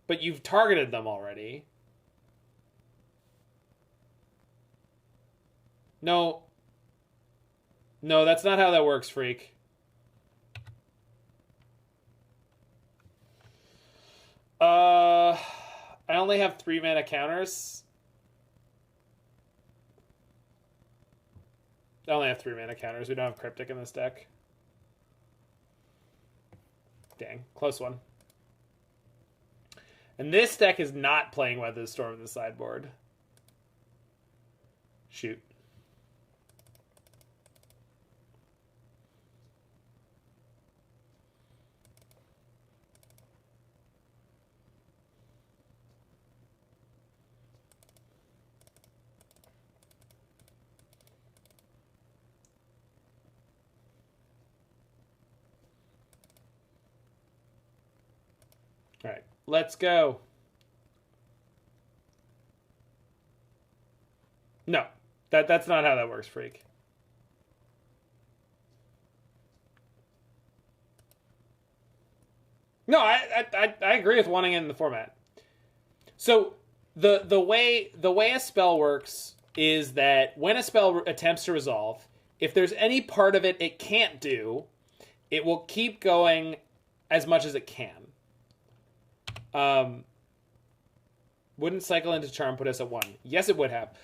But you've targeted them already. No. No, that's not how that works, freak. I only have 3 mana counters. I only have 3 mana counters. We don't have Cryptic in this deck. Dang, close one. And this deck is not playing Weather the Storm in the sideboard. Shoot. All right, let's go. No, that's not how that works, freak. No, I agree with wanting it in the format. So the way a spell works is that when a spell attempts to resolve, if there's any part of it it can't do, it will keep going as much as it can. Wouldn't cycle into charm put us at 1? Yes, it would have.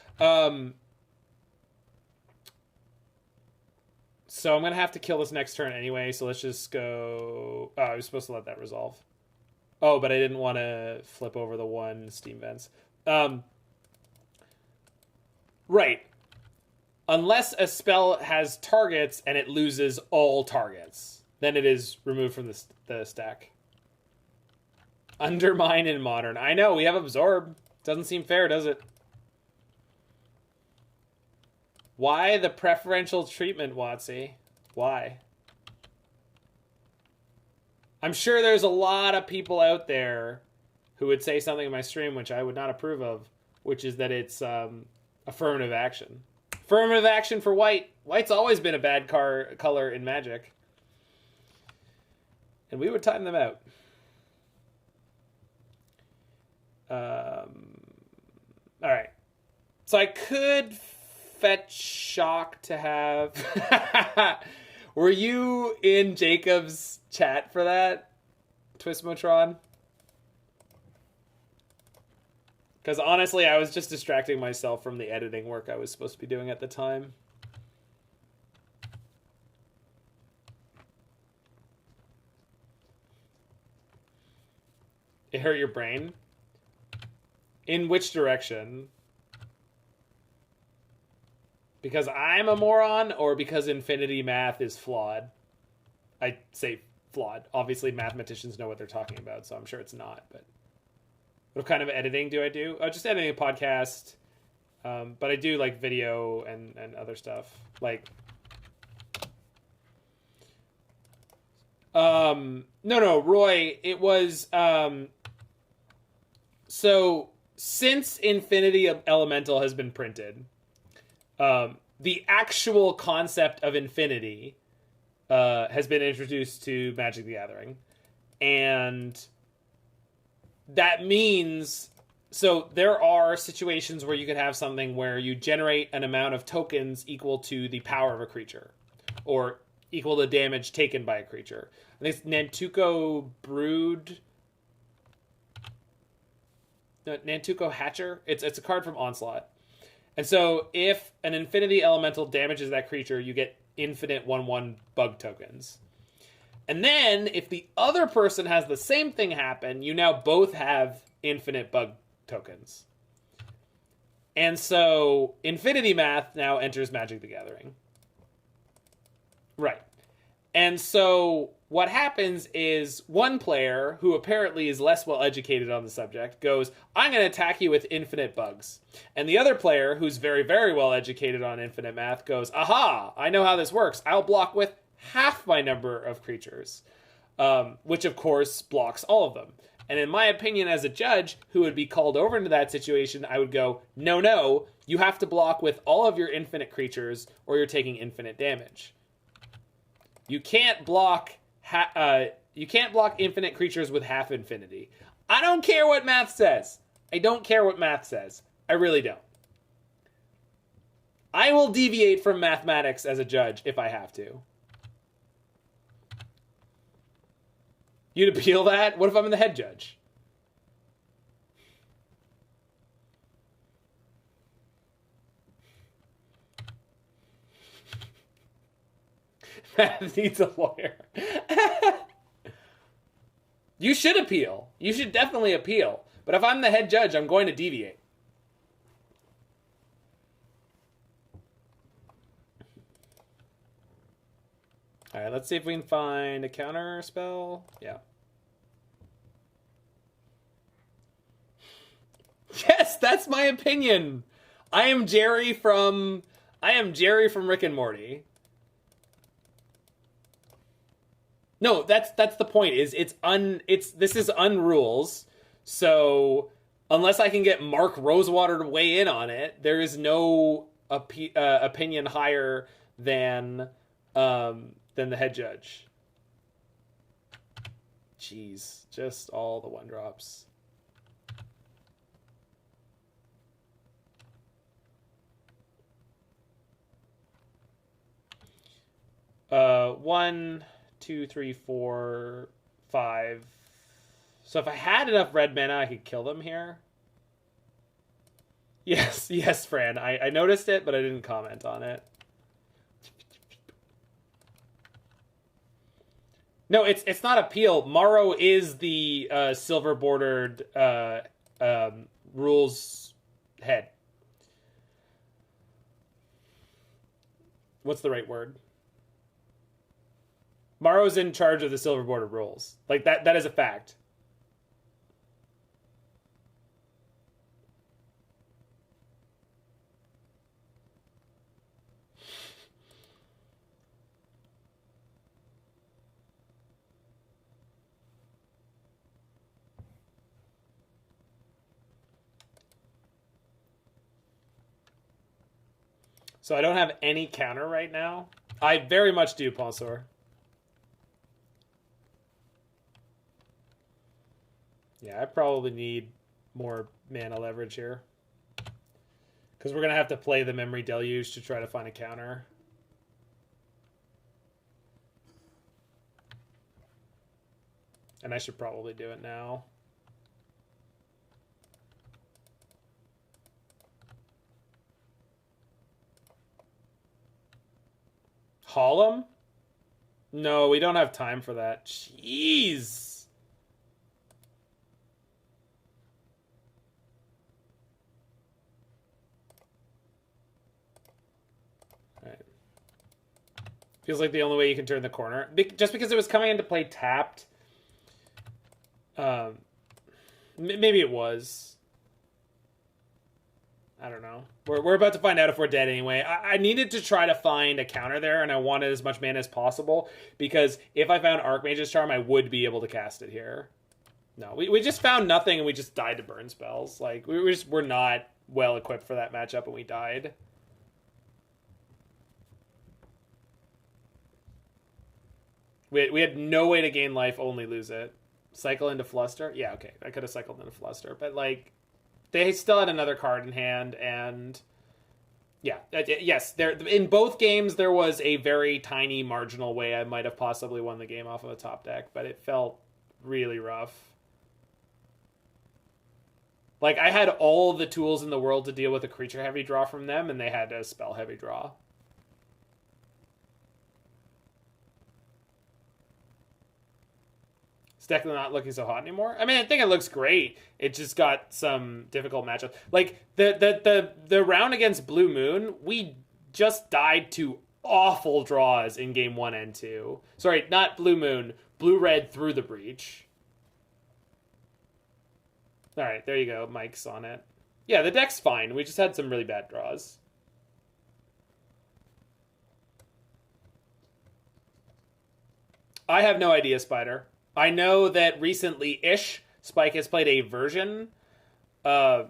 So I'm going to have to kill this next turn anyway, so let's just go... Oh, I was supposed to let that resolve. Oh, but I didn't want to flip over the 1 Steam Vents. Right. Unless a spell has targets and it loses all targets, then it is removed from the stack. Undermine in Modern. I know, we have Absorb. Doesn't seem fair, does it? Why the preferential treatment, Watsy? Why? I'm sure there's a lot of people out there who would say something in my stream which I would not approve of, which is that it's affirmative action. Affirmative action for white. White's always been a bad color in Magic. and we would time them out. All right. So I could fetch Shock to have... Were you in Jacob's chat for that, Twismotron? Because honestly, I was just distracting myself from the editing work I was supposed to be doing at the time. It hurt your brain? In which direction? Because I'm a moron, or because infinity math is flawed? I say flawed. Obviously, mathematicians know what they're talking about, so I'm sure it's not. But what kind of editing do I do? Oh, just editing a podcast. But I do like video and other stuff. Like, no, Roy. It was so since Infinity Elemental has been printed. The actual concept of infinity has been introduced to Magic the Gathering. And that means... So there are situations where you could have something where you generate an amount of tokens equal to the power of a creature. Or equal to damage taken by a creature. I think it's Nantuko Brood... No, Nantuko Hatcher? It's a card from Onslaught. And so, if an Infinity Elemental damages that creature, you get infinite 1/1 bug tokens. And then, if the other person has the same thing happen, you now both have infinite bug tokens. And so, Infinity Math now enters Magic the Gathering. Right. And so, what happens is one player, who apparently is less well educated on the subject, goes, I'm going to attack you with infinite bugs. And the other player, who's very, very well educated on infinite math, goes, aha, I know how this works. I'll block with half my number of creatures. Which, of course, blocks all of them. And in my opinion, as a judge who would be called over into that situation, I would go, no, you have to block with all of your infinite creatures, or you're taking infinite damage. You can't block infinite creatures with half infinity. I don't care what math says. I don't care what math says. I really don't. I will deviate from mathematics as a judge if I have to. You'd appeal that? What if I'm the head judge? Math needs a lawyer. You should appeal. You should definitely appeal. But if I'm the head judge, I'm going to deviate. All right, let's see if we can find a counter spell. Yeah. Yes, that's my opinion. I am Jerry from Rick and Morty. No, that's the point. This is unrules. So unless I can get Mark Rosewater to weigh in on it, there is no opinion higher than the head judge. Jeez, just all the 1-drops. One, 2, 3, 4, 5. So if I had enough red mana, I could kill them here. Yes, Fran. I noticed it, but I didn't comment on it. No, it's not appeal. Morrow is the silver bordered rules head. What's the right word? Morrow's in charge of the silver bordered rules. Like that is a fact. So I don't have any counter right now. I very much do, Ponsor. Yeah, I probably need more mana leverage here. Because we're going to have to play the Memory Deluge to try to find a counter. And I should probably do it now. Haul him? No, we don't have time for that. Jeez. Feels like the only way you can turn the corner. Just because it was coming into play tapped. Maybe it was. I don't know. We're about to find out if we're dead anyway. I needed to try to find a counter there, and I wanted as much mana as possible. Because if I found Archmage's Charm, I would be able to cast it here. No, we just found nothing, and we just died to burn spells. Like, we're not well equipped for that matchup, and we died. We had no way to gain life, only lose it. Cycle into Fluster? Yeah, okay. I could have cycled into Fluster. But, like, they still had another card in hand, and... Yeah, yes. In both games, there was a very tiny, marginal way I might have possibly won the game off of a top deck, but it felt really rough. Like, I had all the tools in the world to deal with a creature-heavy draw from them, and they had a spell-heavy draw. Deck not looking so hot anymore. I mean, I think it looks great. It just got some difficult matchups. Like the round against Blue Moon, we just died to awful draws in game 1 and 2. Sorry, not Blue Moon. Blue-red through the breach. All right, there you go. Mike's on it. Yeah, the deck's fine. We just had some really bad draws. I have no idea, Spider. I know that recently-ish, Spike has played a version. Yeah,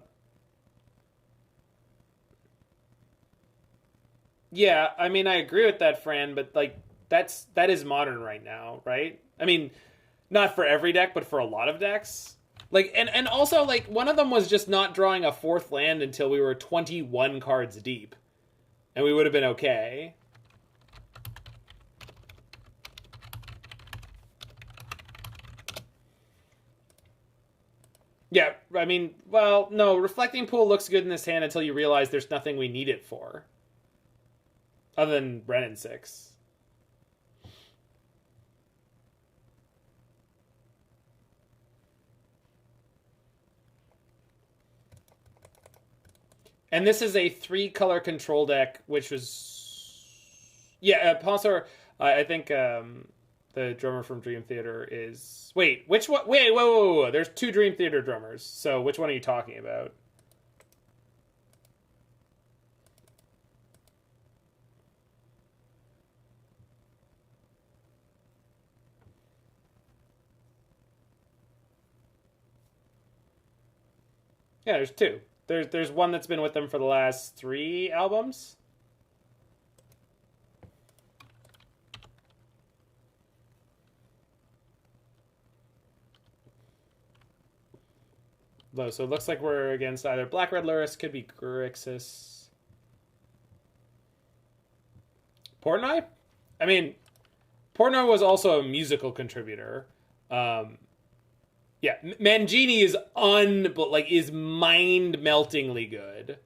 I mean, I agree with that, Fran, but like that is modern right now, right? I mean, not for every deck, but for a lot of decks. Like, and also, like, one of them was just not drawing a 4th land until we were 21 cards deep. And we would have been okay. Yeah, I mean, well, no, Reflecting Pool looks good in this hand until you realize there's nothing we need it for. Other than Wrenn and Six. And this is a 3-color control deck, which was... Yeah, Ponsor, I think... the drummer from Dream Theater is... Wait, which one? Wait, whoa. There's 2 Dream Theater drummers. So which one are you talking about? Yeah, there's 2. There's one that's been with them for the last 3 albums. Low. So it looks like we're against either Black Red Lurrus, could be Grixis. Portnoy? I mean, Portnoy was also a musical contributor. Yeah, Mangini is is mind-meltingly good.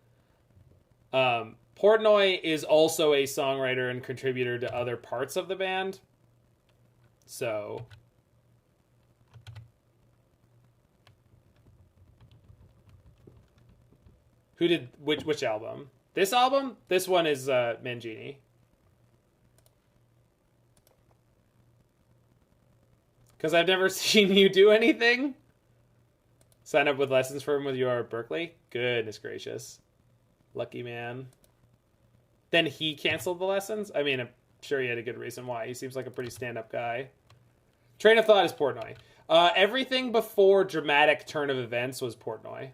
Portnoy is also a songwriter and contributor to other parts of the band. So... Who did which album? This album? This one is Mangini. Because I've never seen you do anything. Sign up with lessons for him with your Berkeley. Goodness gracious. Lucky man. Then he canceled the lessons? I mean, I'm sure he had a good reason why. He seems like a pretty stand-up guy. Train of thought is Portnoy. Everything before dramatic turn of events was Portnoy.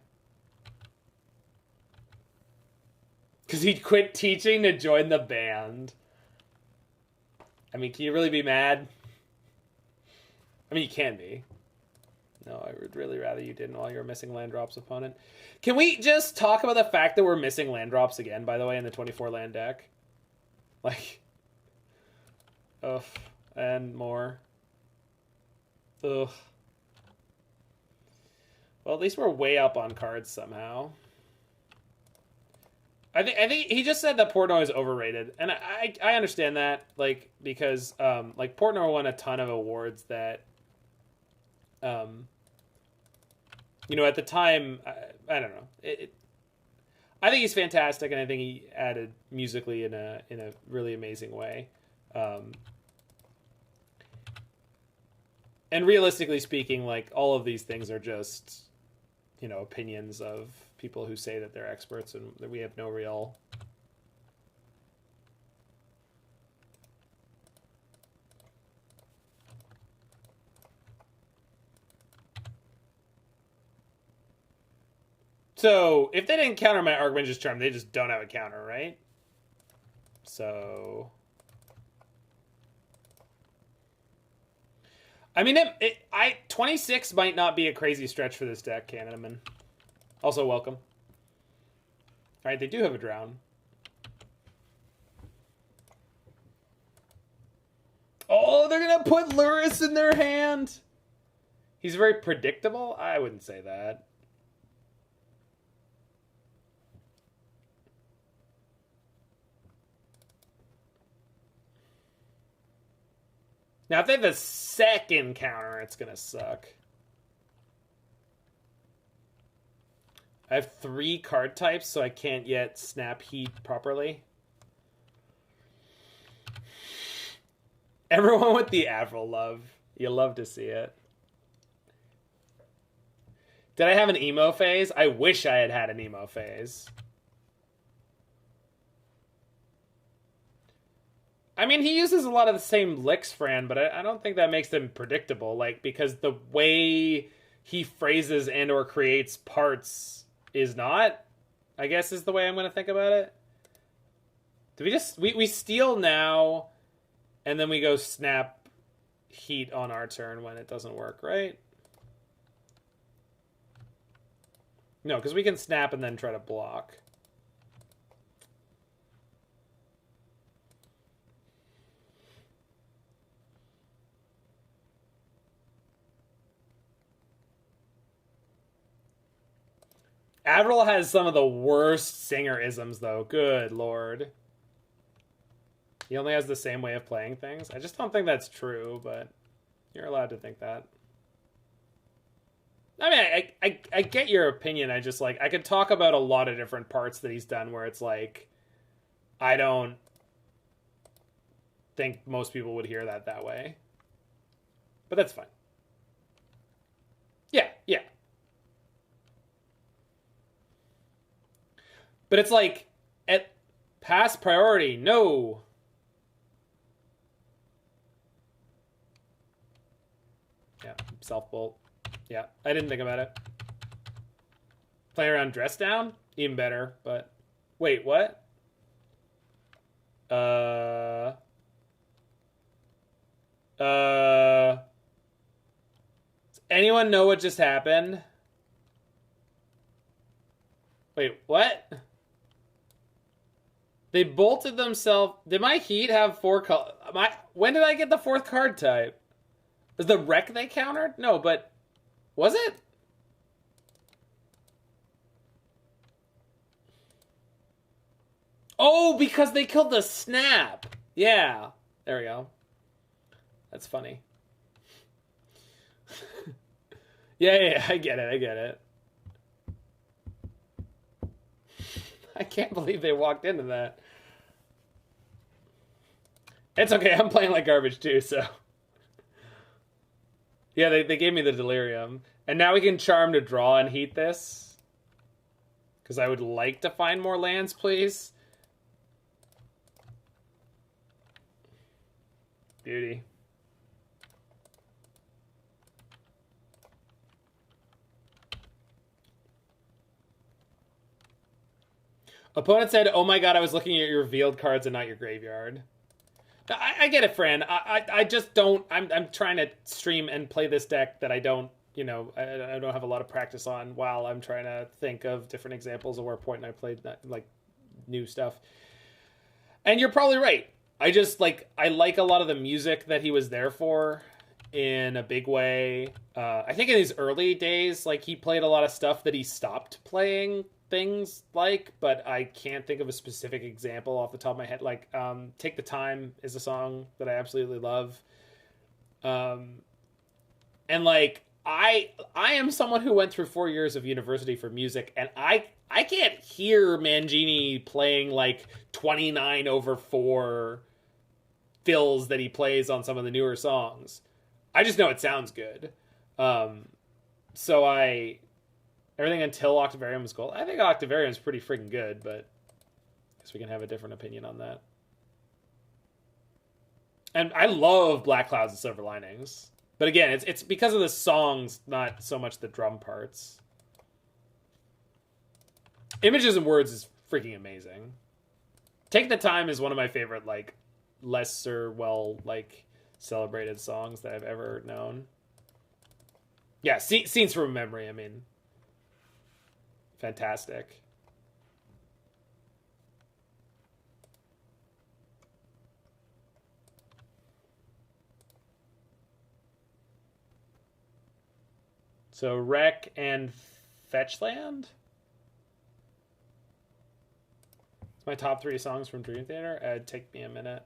Because he quit teaching to join the band. I mean, can you really be mad? I mean, you can be. No, I would really rather you didn't while you're missing land drops, opponent. Can we just talk about the fact that we're missing land drops again, by the way, in the 24 land deck? Like, ugh, and more. Ugh. Well, at least we're way up on cards somehow. I think he just said that Portnoy is overrated, and I understand that, like, because like Portnoy won a ton of awards that you know, at the time, I don't know. I think he's fantastic, and I think he added musically in a really amazing way. And realistically speaking, like, all of these things are just, you know, opinions of people who say that they're experts, and that we have no real... So, if they didn't counter my Archmage's Charm, they just don't have a counter, right? So... I mean, 26 might not be a crazy stretch for this deck, Canadaman. Also, welcome. Alright, they do have a Drown. Oh, they're gonna put Luris in their hand! He's very predictable? I wouldn't say that. Now, if they have a second counter, it's going to suck. I have 3 card types, so I can't yet snap heat properly. Everyone with the Avril love. You love to see it. Did I have an emo phase? I wish I had an emo phase. I mean, he uses a lot of the same licks, Fran, but I don't think that makes them predictable. Like, because the way he phrases and or creates parts is not, I guess, is the way I'm going to think about it. Do we just... We steal now, and then we go snap heat on our turn when it doesn't work, right? No, because we can snap and then try to block. Avril has some of the worst singer-isms, though. Good lord. He only has the same way of playing things. I just don't think that's true, but you're allowed to think that. I mean, I get your opinion. I just, like, I could talk about a lot of different parts that he's done where it's like, I don't think most people would hear that way. But that's fine. Yeah. But it's like, at pass priority, no. Yeah, self-bolt. Yeah, I didn't think about it. Play around dress down? Even better, but... Wait, what? Does anyone know what just happened? Wait, what? They bolted themselves. Did my heat have 4 colors? When did I get the 4th card type? Was the wreck they countered? No, but was it? Oh, because they killed the snap. Yeah, there we go. That's funny. yeah, I get it. I can't believe they walked into that. It's okay, I'm playing like garbage too, so... Yeah, they gave me the Delirium. And now we can Charm to draw and heat this. Because I would like to find more lands, please. Beauty. Opponent said, oh my god, I was looking at your revealed cards and not your graveyard. I get it, Fran. I just don't... I'm trying to stream and play this deck that I don't you know, I don't have a lot of practice on while I'm trying to think of different examples of where Point and I played that, like, new stuff. And you're probably right. I just, like, I like a lot of the music that he was there for in a big way. I think in his early days, like, he played a lot of stuff that he stopped playing things like, but I can't think of a specific example off the top of my head. Like, Take the Time is a song that I absolutely love. And like, I am someone who went through 4 years of university for music, and I can't hear Mangini playing like 29/4 fills that he plays on some of the newer songs. I just know it sounds good. So everything until Octavarium was cool. I think Octavarium is pretty freaking good, but I guess we can have a different opinion on that. And I love Black Clouds and Silver Linings. But again, it's because of the songs, not so much the drum parts. Images and Words is freaking amazing. Take the Time is one of my favorite, like, lesser, well, like, celebrated songs that I've ever known. Yeah, Scenes from Memory, I mean. Fantastic. So, Rec and Fetchland? It's my top 3 songs from Dream Theater. It'd take me a minute.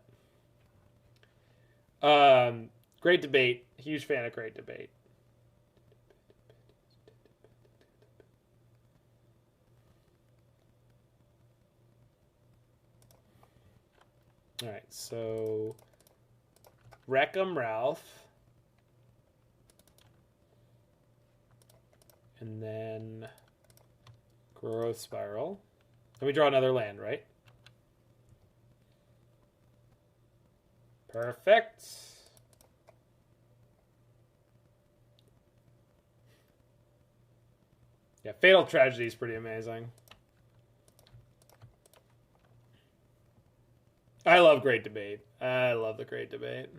Great Debate. Huge fan of Great Debate. All right, so Wreck-'em Ralph. And then Growth Spiral. And we draw another land, right? Perfect. Yeah, Fatal Tragedy is pretty amazing. I love Great Debate. I love the Great Debate.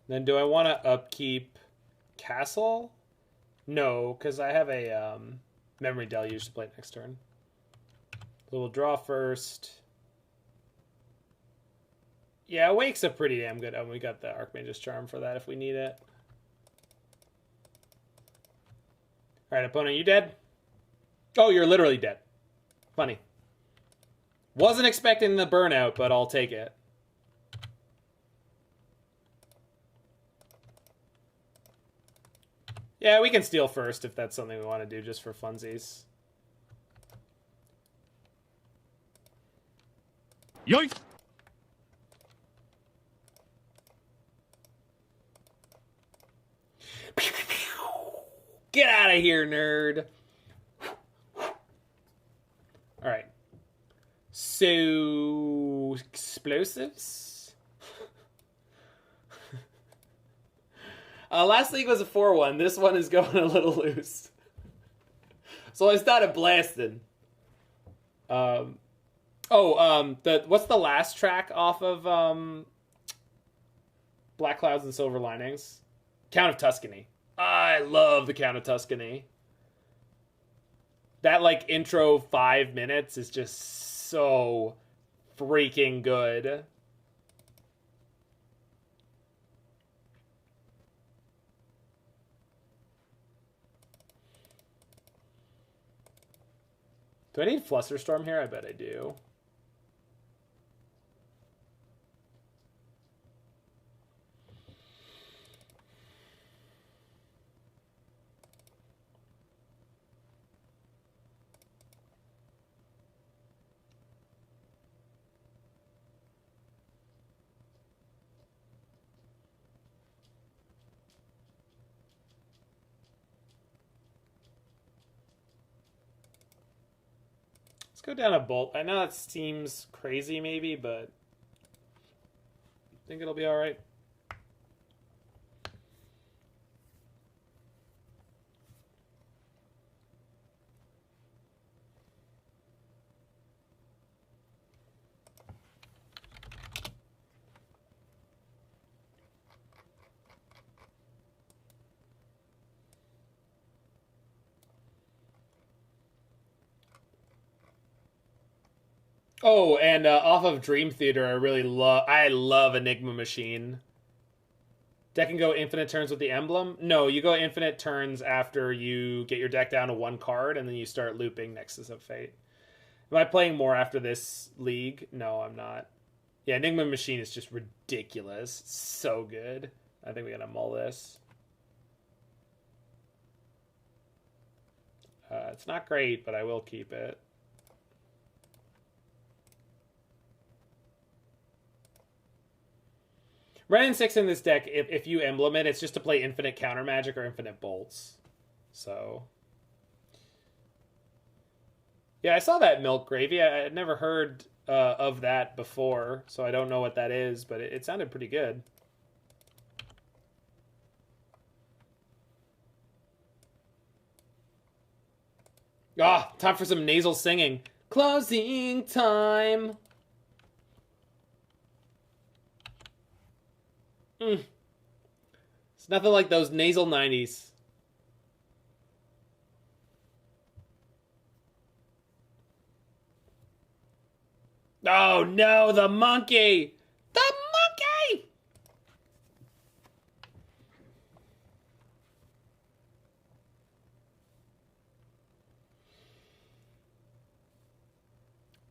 Then do I want to upkeep Castle? No, because I have a Memory Deluge to play next turn. So we'll draw first. Yeah, Wake's a pretty damn good. We got the Archmage's Charm for that if we need it. Alright, opponent, you dead? Oh, you're literally dead. Funny. Wasn't expecting the burnout, but I'll take it. Yeah, we can steal first if that's something we want to do just for funsies. Yoink! Get out of here, nerd. All right. So, explosives. Last league was a 4-1. This one is going a little loose. So I started blasting. What's the last track off of Black Clouds and Silver Linings? Count of Tuscany. I love the Count of Tuscany. That, like, intro 5 minutes is just so freaking good. Do I need Flusterstorm here? I bet I do. Go down a Bolt. I know that seems crazy maybe, but think it'll be all right. Oh, and off of Dream Theater, I love Enigma Machine. Deck can go infinite turns with the emblem. No, you go infinite turns after you get your deck down to one card, and then you start looping Nexus of Fate. Am I playing more after this league? No, I'm not. Yeah, Enigma Machine is just ridiculous. So good. I think we gotta mull this. It's not great, but I will keep it. Wrenn and Six in this deck, if you emblem it, it's just to play infinite counter magic or infinite bolts. So, yeah, I saw that Milk Gravy. I had never heard of that before, so I don't know what that is, but it sounded pretty good. Ah, time for some nasal singing. Closing time. It's nothing like those nasal 90s. Oh no, the monkey! The monkey!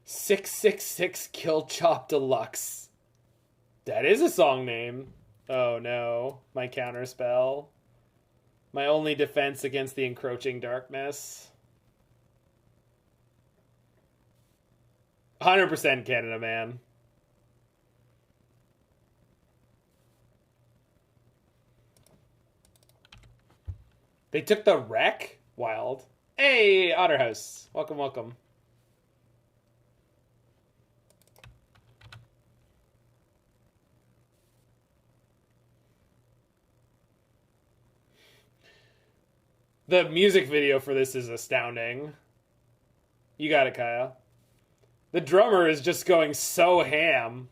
"666 Kill Chop Deluxe." That is a song name. Oh no, my counterspell. My only defense against the encroaching darkness. 100% Canada, man. They took the wreck? Wild. Hey, Otterhouse. Welcome, welcome. The music video for this is astounding. You got it, Kaya. The drummer is just going so ham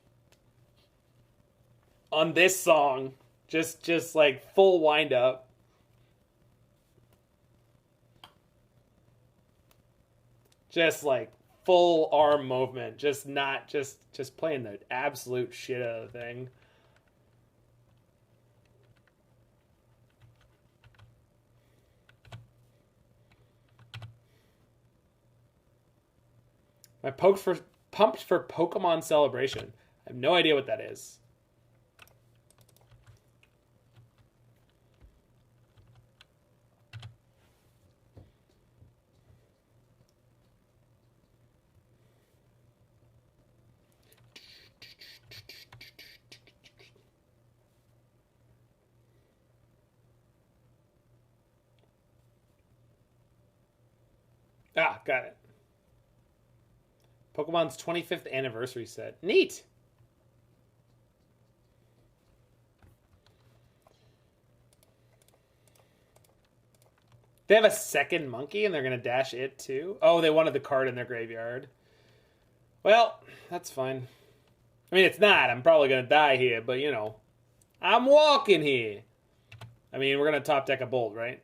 on this song. Just like full wind up. Just like full arm movement. Just playing the absolute shit out of the thing. I pumped for Pokemon Celebration. I have no idea what that is. Ah, got it. Pokemon's 25th anniversary set. Neat! They have a second monkey and they're going to dash it too? Oh, they wanted the card in their graveyard. Well, that's fine. I mean, it's not. I'm probably going to die here, but you know. I'm walking here. I mean, we're going to top deck a Bolt, right?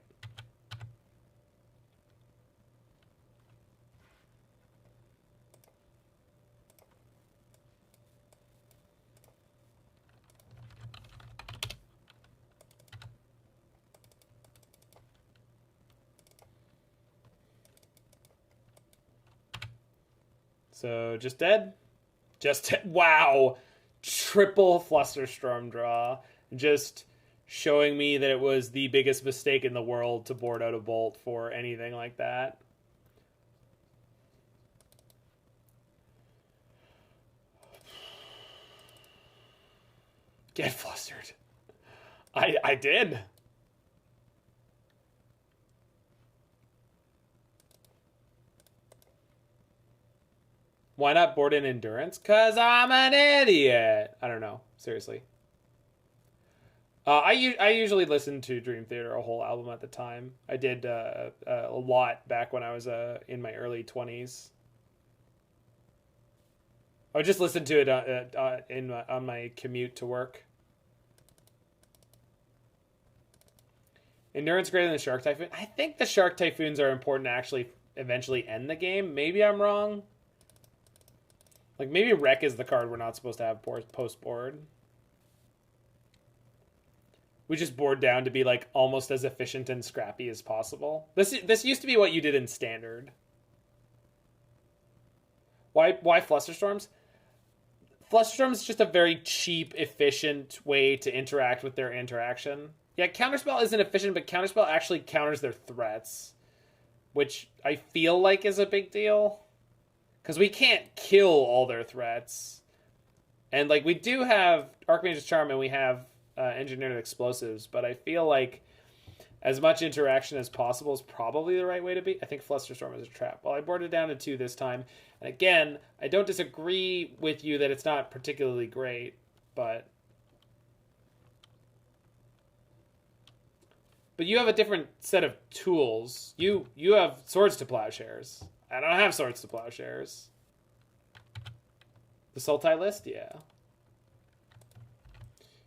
So, just dead? Just dead. Wow. Triple Flusterstorm draw. Just showing me that it was the biggest mistake in the world to board out a Bolt for anything like that. Get flustered. I did. Why not board in Endurance? 'Cause I'm an idiot. I don't know. seriously. I usually listen to Dream Theater, a whole album at the time. I did a lot back when I was in my early 20s. I would just listen to it on my commute to work. Endurance greater than the Shark Typhoon? I think the Shark Typhoons are important to actually eventually end the game. Maybe I'm wrong. Like, maybe Rec is the card we're not supposed to have post-board. We just board down to be, like, almost as efficient and scrappy as possible. This used to be what you did in Standard. Why Flusterstorms? Flusterstorms is just a very cheap, efficient way to interact with their interaction. Yeah, Counterspell isn't efficient, but Counterspell actually counters their threats, which I feel like is a big deal. Because we can't kill all their threats. And, like, we do have Archmage's Charm and we have Engineered Explosives, but I feel like as much interaction as possible is probably the right way to be. I think Flusterstorm is a trap. Well, I boarded down to 2 this time. And again, I don't disagree with you that it's not particularly great, but you have a different set of tools. You have Swords to Plowshares. I don't have Swords to Plowshares. The Sultai list? Yeah.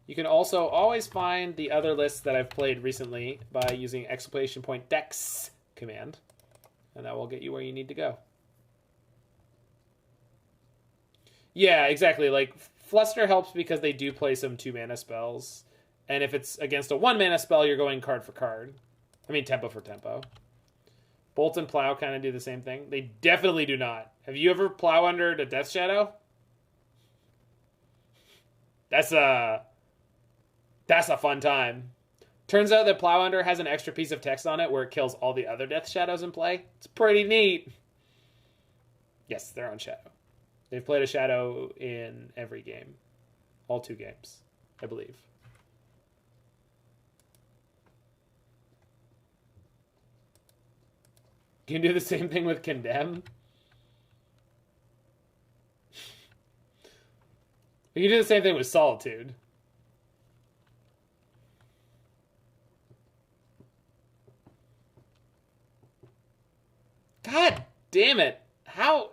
You can also always find the other lists that I've played recently by using exclamation point dex command. And that will get you where you need to go. Yeah, exactly. Like, Fluster helps because they do play some 2-mana spells. And if it's against a 1-mana spell, you're going card for card. I mean, tempo for tempo. Bolt and Plow kind of do the same thing. They definitely do not. Have you ever Plow under the Death Shadow? That's a fun time. Turns out that Plow Under has an extra piece of text on it where it kills all the other Death Shadows in play. It's pretty neat. Yes, they're on Shadow. They've played a Shadow in every game. All 2 games, I believe. You can do the same thing with Condemn. You can do the same thing with Solitude. God damn it. How?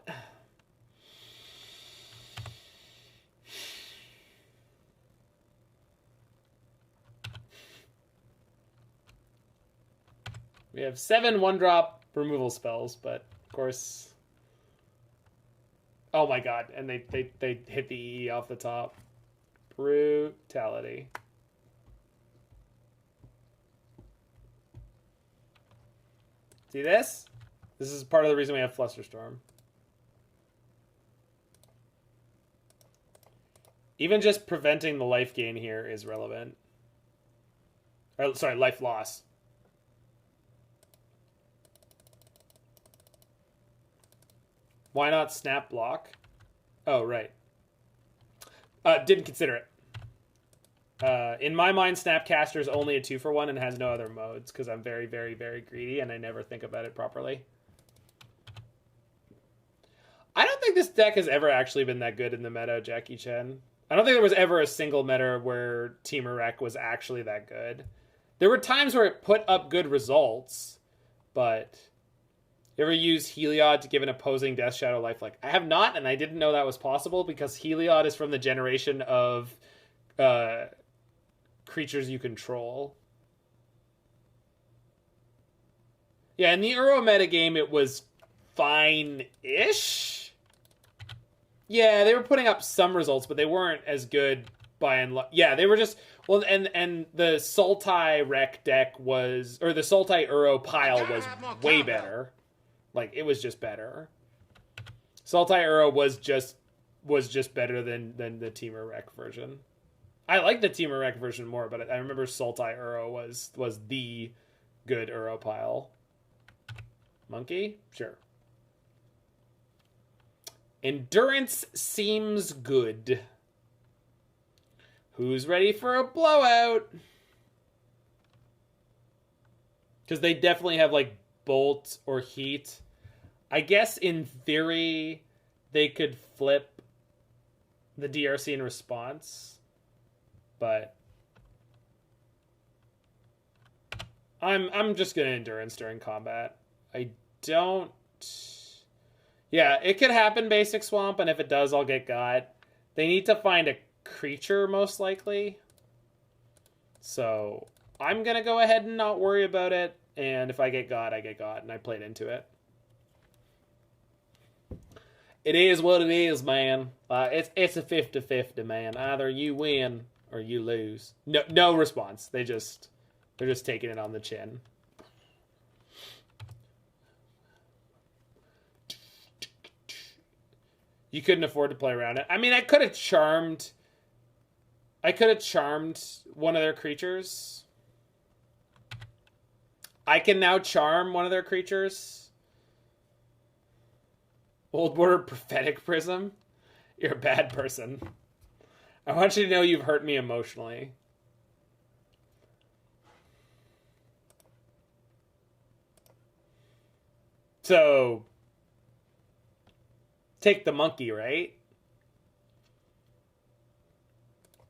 We have 7 1-drop removal spells, but of course... Oh my god, and they hit the EE off the top. Brutality. See this? This is part of the reason we have Flusterstorm. Even just preventing the life gain here is relevant. Or, sorry, life loss. Why not Snap Block? Oh, right. Didn't consider it. In my mind, Snapcaster is only a 2-for-1 and has no other modes because I'm very, very, very greedy and I never think about it properly. I don't think this deck has ever actually been that good in the meta, Jackie Chen. I don't think there was ever a single meta where Temur Rec was actually that good. There were times where it put up good results, but... You ever use Heliod to give an opposing Death Shadow lifelink? I have not, and I didn't know that was possible because Heliod is from the generation of creatures you control. Yeah, in the Uro metagame, it was fine-ish. Yeah, they were putting up some results, but they weren't as good by and large. Yeah, they were just... Well, and the Sultai Rec deck was... Or the Sultai Uro pile was way better. Like, it was just better. Sultai Uro was just better than the Temur Rec version. I like the Temur Rec version more, but I remember Sultai Uro was the good Uro pile. Monkey? Sure. Endurance seems good. Who's ready for a blowout? Because they definitely have, like, Bolt or Heat. I guess in theory they could flip the DRC in response. but I'm just gonna endurance during combat. I don't. Yeah, it could happen basic swamp, and if it does, I'll get got. They need to find a creature most likely. So I'm gonna go ahead and not worry about it. And if I get got, I get got, and I played into it. It is what it is, man. It's a 50-50, man. Either you win or you lose. No response. They're just taking it on the chin. You couldn't afford to play around it. I mean, I could have charmed one of their creatures. I can now charm one of their creatures. Old Border Prophetic Prism. You're a bad person. I want you to know you've hurt me emotionally. So, take the monkey, right?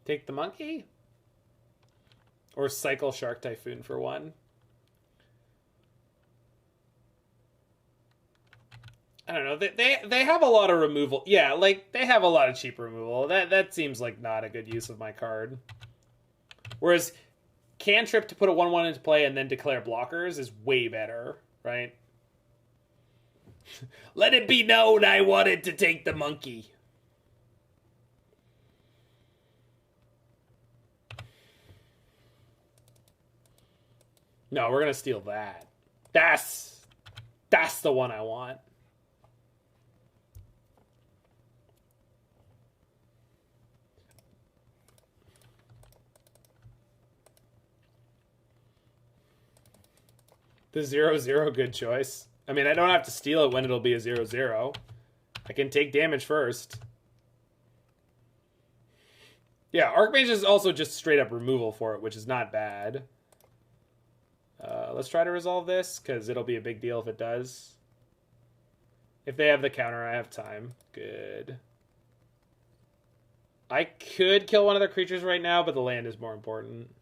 Take the monkey? Or cycle Shark Typhoon for one? I don't know. They have a lot of removal. Yeah, like, they have a lot of cheap removal. That seems like not a good use of my card. Whereas, cantrip to put a 1/1 into play and then declare blockers is way better, right? Let it be known I wanted to take the monkey. No, we're gonna steal that. That's the one I want. The 0/0, good choice. I mean, I don't have to steal it when it'll be a 0/0. I can take damage first. Yeah, Archmage is also just straight up removal for it, which is not bad. Let's try to resolve this, because it'll be a big deal if it does. If they have the counter, I have time. Good. I could kill one of their creatures right now, but the land is more important.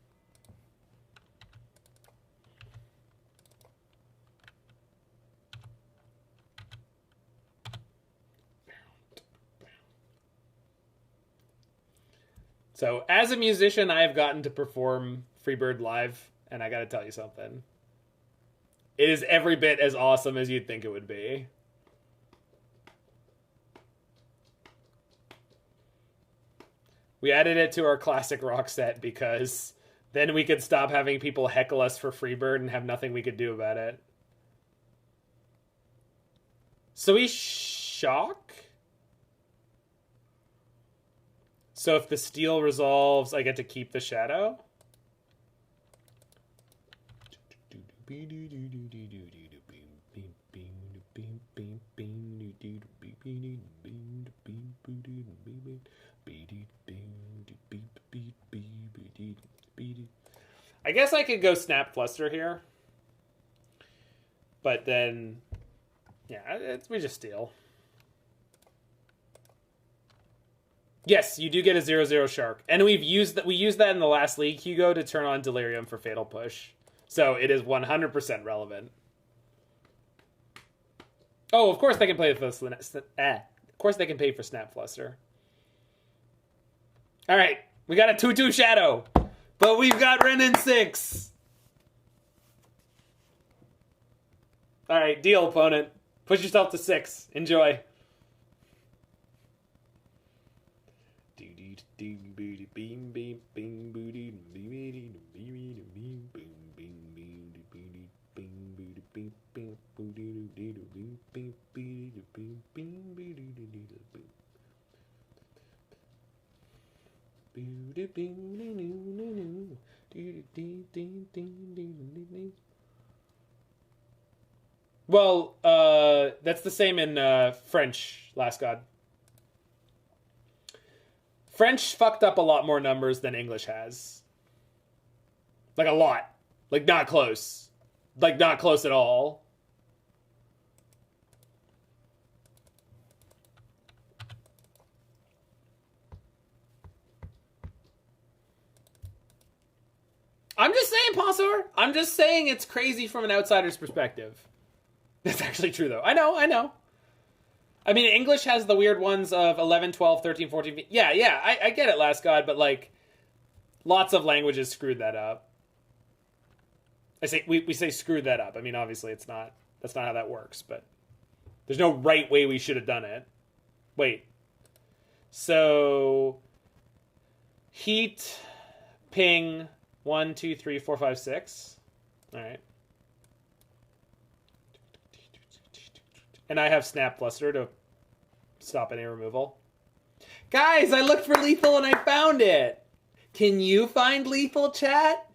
So, as a musician, I have gotten to perform Freebird live, and I gotta tell you something. It is every bit as awesome as you'd think it would be. We added it to our classic rock set because then we could stop having people heckle us for Freebird and have nothing we could do about it. So we shock? So if the steal resolves, I get to keep the shadow? I guess I could go Snap Fluster here. But then, yeah, we just steal. Yes, you do get a 0/0 shark. And we used that in the last league, Hugo, to turn on Delirium for Fatal Push. So it is 100% relevant. Oh, of course they can play for of course they can pay for Snap Fluster. All right, we got a 2/2 shadow, but we've got Wrenn and Six. All right, deal, opponent. Push yourself to 6. Enjoy. Well, that's the same in French, Last God. French fucked up a lot more numbers than English has. Like, a lot. Like, not close. Like, not close at all. just saying, Ponsour. I'm just saying it's crazy from an outsider's perspective. That's actually true, though. I know. I mean, English has the weird ones of 11, 12, 13, 14... Yeah, I get it, Last God, but, like, lots of languages screwed that up. We say screwed that up. I mean, obviously, that's not how that works, but there's no right way we should have done it. Wait. So, heat, ping, 1, 2, 3, 4, 5, 6. All right. And I have Snap Fluster to stop any removal. Guys, I looked for lethal and I found it. Can you find lethal, chat?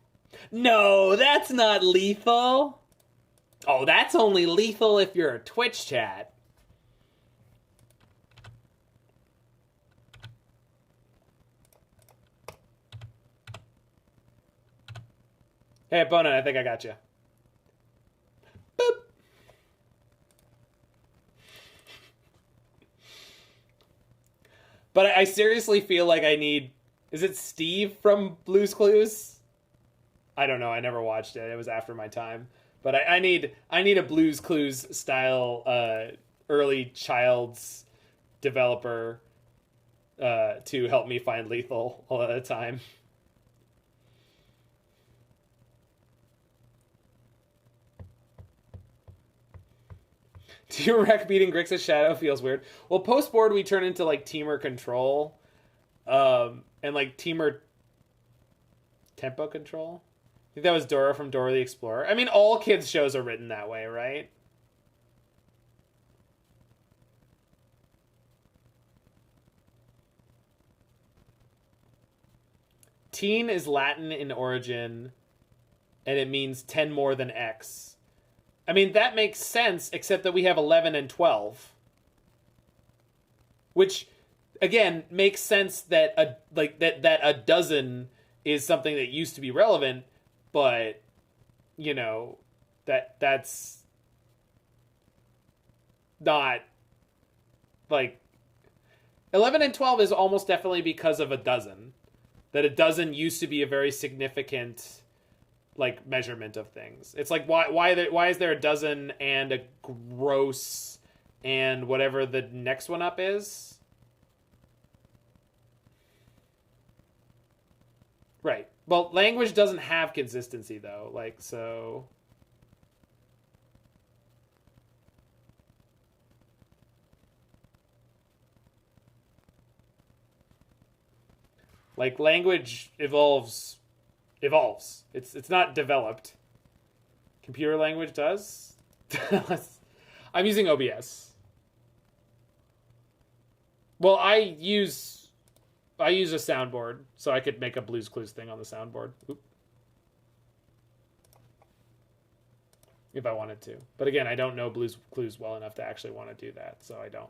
No, that's not lethal. Oh, that's only lethal if you're a Twitch chat. Hey, opponent, I think I got you. Boop. But I seriously feel like I need... Is it Steve from Blue's Clues? I don't know. I never watched it. It was after my time. But I need a Blue's Clues style early child's developer to help me find lethal all at a time. Temur Rec beating Grixis Shadow feels weird. Well, post board we turn into like Temur Control, and like Temur Tempo Control. I think that was Dora from Dora the Explorer. I mean, all kids shows are written that way, right? Teen is Latin in origin, and it means 10 more than X. I mean, that makes sense, except that we have 11 and 12. Which, again, makes sense that a dozen is something that used to be relevant, but, you know, that's not, like... 11 and 12 is almost definitely because of a dozen. That a dozen used to be a very significant... like measurement of things. It's like why is there a dozen and a gross and whatever the next one up is? Right. Well, language doesn't have consistency though. Like so like language evolves. It's not developed. Computer language does. I'm using OBS. Well, I use a soundboard, so I could make a Blue's Clues thing on the soundboard. Oop. If I wanted to. But again, I don't know Blue's Clues well enough to actually want to do that, so I don't.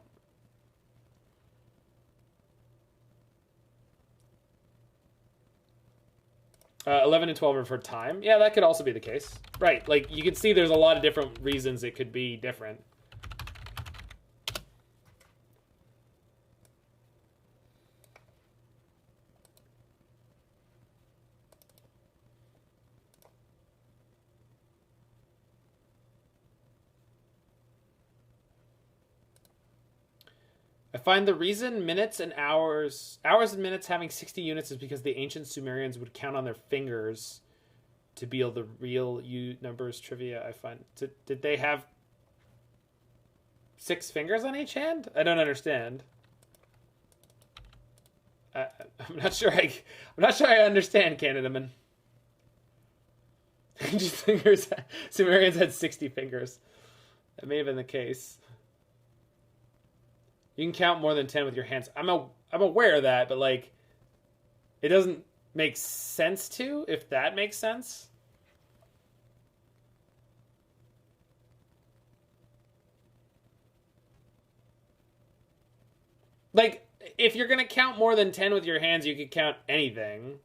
11 and 12 are for time. Yeah, that could also be the case. Right, like, you can see there's a lot of different reasons it could be different. I find the reason minutes and hours and minutes having 60 units is because the ancient Sumerians would count on their fingers to be able the real numbers trivia. I find did they have 6 fingers on each hand? I don't understand. I'm not sure I understand, Canadaman. Just fingers. Sumerians had 60 fingers. That may have been the case. You can count more than 10 with your hands. I'm aware of that, but like, it doesn't make sense to, if that makes sense. Like, if you're going to count more than 10 with your hands, you could count anything.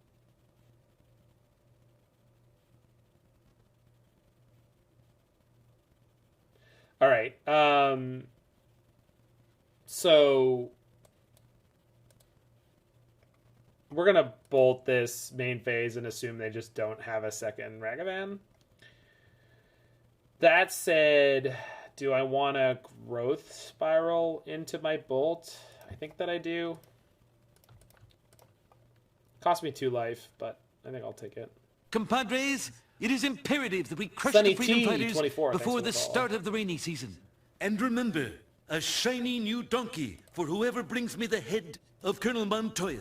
All right. So we're going to bolt this main phase and assume they just don't have a second Ragavan. That said, do I want to growth spiral into my bolt? I think that I do. Cost me 2 life, but I think I'll take it. Compadres, it is imperative that we crush Sunny the freedom T, fighters 24, before thanks the for the start of the rainy season. And remember, a shiny new donkey for whoever brings me the head of Colonel Montoya.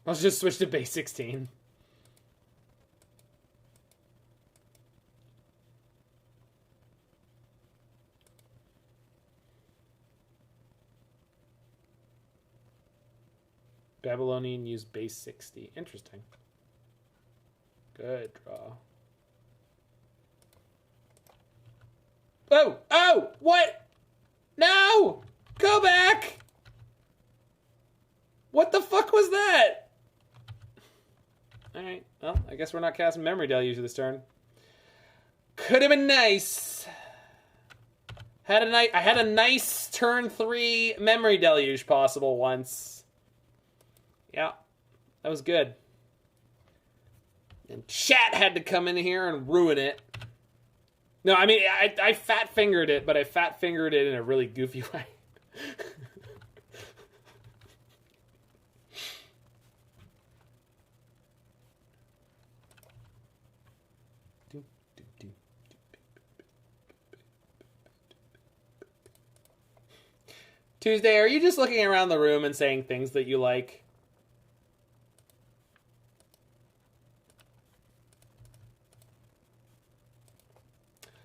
Let's just switch to base 16. Babylonian use base 60. Interesting. Good draw. Oh! Oh! What? No! Go back! What the fuck was that? Alright, well, I guess we're not casting Memory Deluge this turn. Could have been nice. I had a nice turn 3 Memory Deluge possible once. Yeah, that was good. And chat had to come in here and ruin it. No, I mean, I fat-fingered it, but I fat-fingered it in a really goofy way. Tuesday, are you just looking around the room and saying things that you like?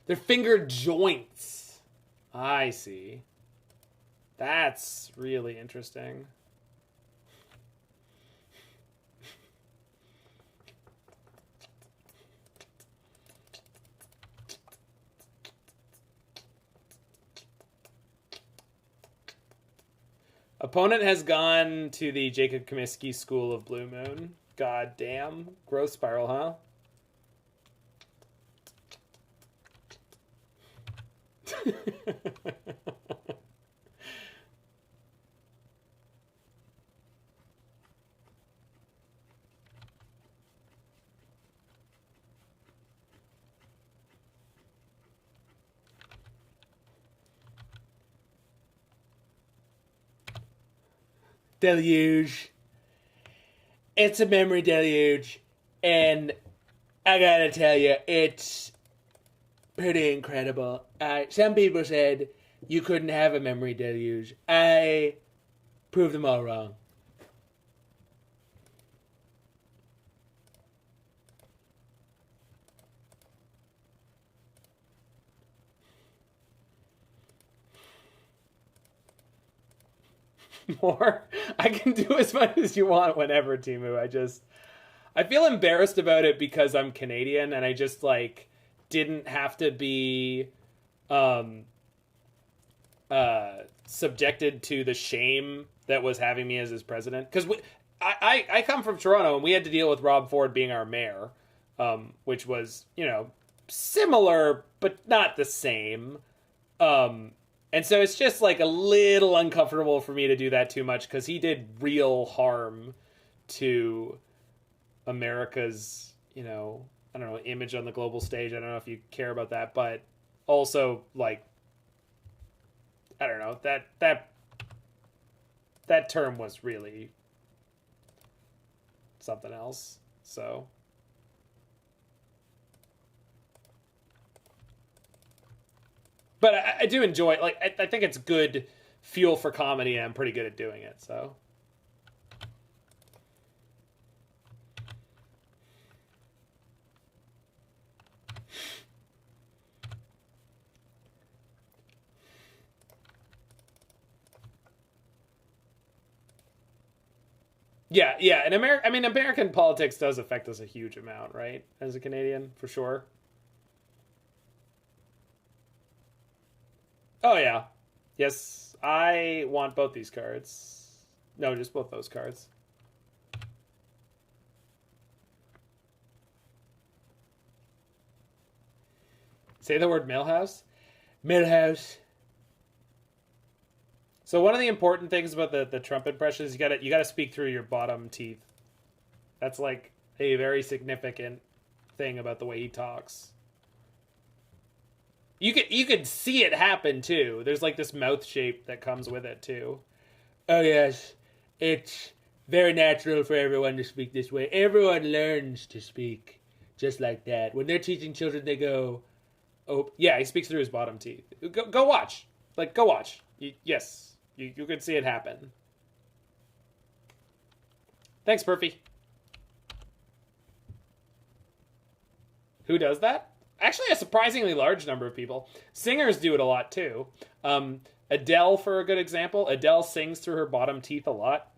They're fingered joints. I see. That's really interesting. Opponent has gone to the Jacob Comiskey School of Blue Moon. God damn. Growth spiral, huh? Deluge. It's a Memory Deluge, and I gotta tell you, it's pretty incredible. Some people said you couldn't have a Memory Deluge. I proved them all wrong. More? I can do as much as you want whenever, Timu. I feel embarrassed about it because I'm Canadian and I just, like, didn't have to be subjected to the shame that was having me as his president. Because I come from Toronto and we had to deal with Rob Ford being our mayor, which was, you know, similar but not the same. And so it's just, like, a little uncomfortable for me to do that too much because he did real harm to America's, you know, I don't know, image on the global stage. I don't know if you care about that, but also, like, I don't know, that term was really something else, so... But I do enjoy it. Like, I think it's good fuel for comedy, and I'm pretty good at doing it, so. Yeah, and American politics does affect us a huge amount, right? As a Canadian, for sure. Oh, yeah. Yes, I want both these cards. No, just both those cards. Say the word mailhouse. Millhouse. So one of the important things about the Trump impression is you gotta speak through your bottom teeth. That's like a very significant thing about the way he talks. You could see it happen too. There's like this mouth shape that comes with it too. Oh yes, it's very natural for everyone to speak this way. Everyone learns to speak just like that. When they're teaching children, they go, "Oh yeah," he speaks through his bottom teeth. Go watch, go watch. Yes, you can see it happen. Thanks, Perfy. Who does that? Actually, a surprisingly large number of people. Singers do it a lot, too. Adele, for a good example. Adele sings through her bottom teeth a lot.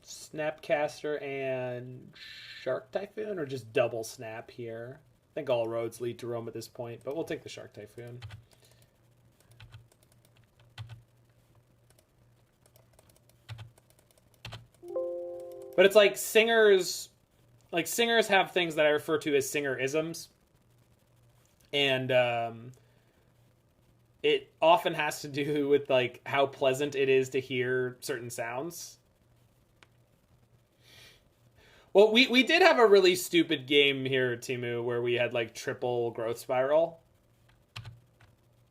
Snapcaster and Shark Typhoon, or just double Snap here? I think all roads lead to Rome at this point, but we'll take the Shark Typhoon. But it's like singers have things that I refer to as singer-isms. And it often has to do with like how pleasant it is to hear certain sounds. Well, we did have a really stupid game here, Timu, where we had like triple growth spiral.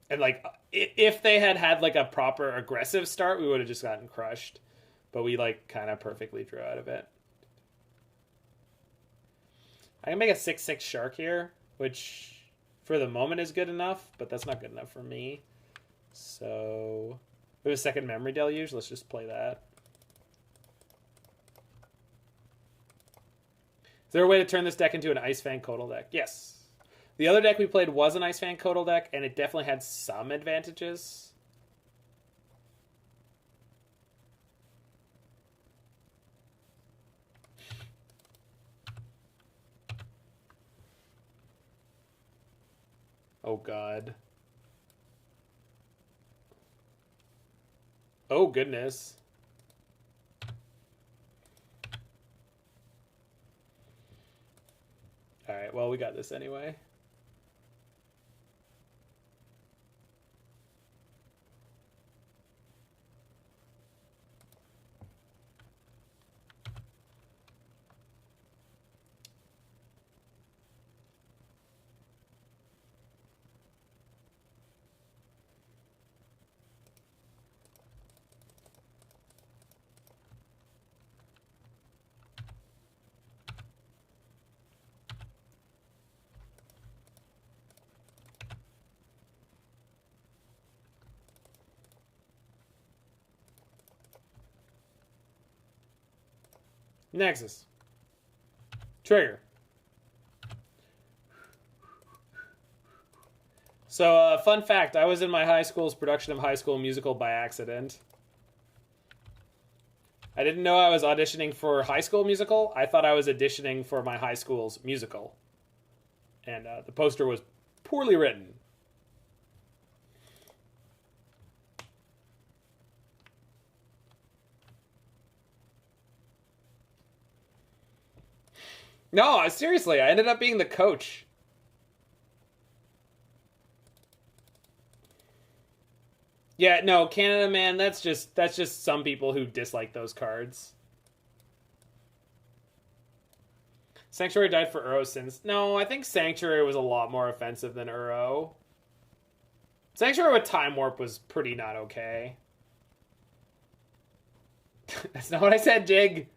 And like if they had like a proper aggressive start, we would have just gotten crushed. But we, like, kind of perfectly drew out of it. I can make a 6/6 Shark here, which, for the moment, is good enough. But that's not good enough for me. So, we have a second Memory Deluge. Let's just play that. Is there a way to turn this deck into an Ice Fang Kotal deck? Yes. The other deck we played was an Ice Fang Kotal deck, and it definitely had some advantages. Oh, God. Oh, goodness. All right, well, we got this anyway. Nexus. Trigger. So, fun fact, I was in my high school's production of High School Musical by accident. I didn't know I was auditioning for High School Musical. I thought I was auditioning for my high school's musical. And the poster was poorly written. No, seriously, I ended up being the coach. Yeah, no, Canada Man, that's just some people who dislike those cards. Sanctuary died for Uro sins. No, I think Sanctuary was a lot more offensive than Uro. Sanctuary with Time Warp was pretty not okay. That's not what I said, Jig.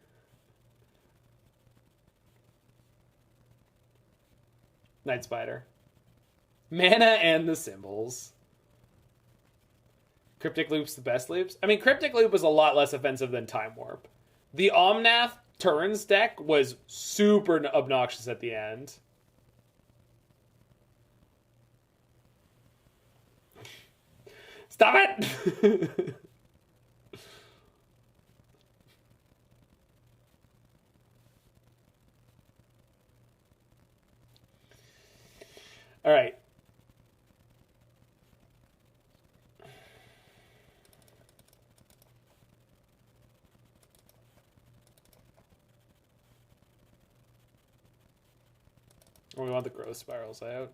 Night Spider. Mana and the symbols. Cryptic Loop's the best loops. I mean, Cryptic Loop was a lot less offensive than Time Warp. The Omnath Turns deck was super obnoxious at the end. Stop it! All right. We want the growth spirals out.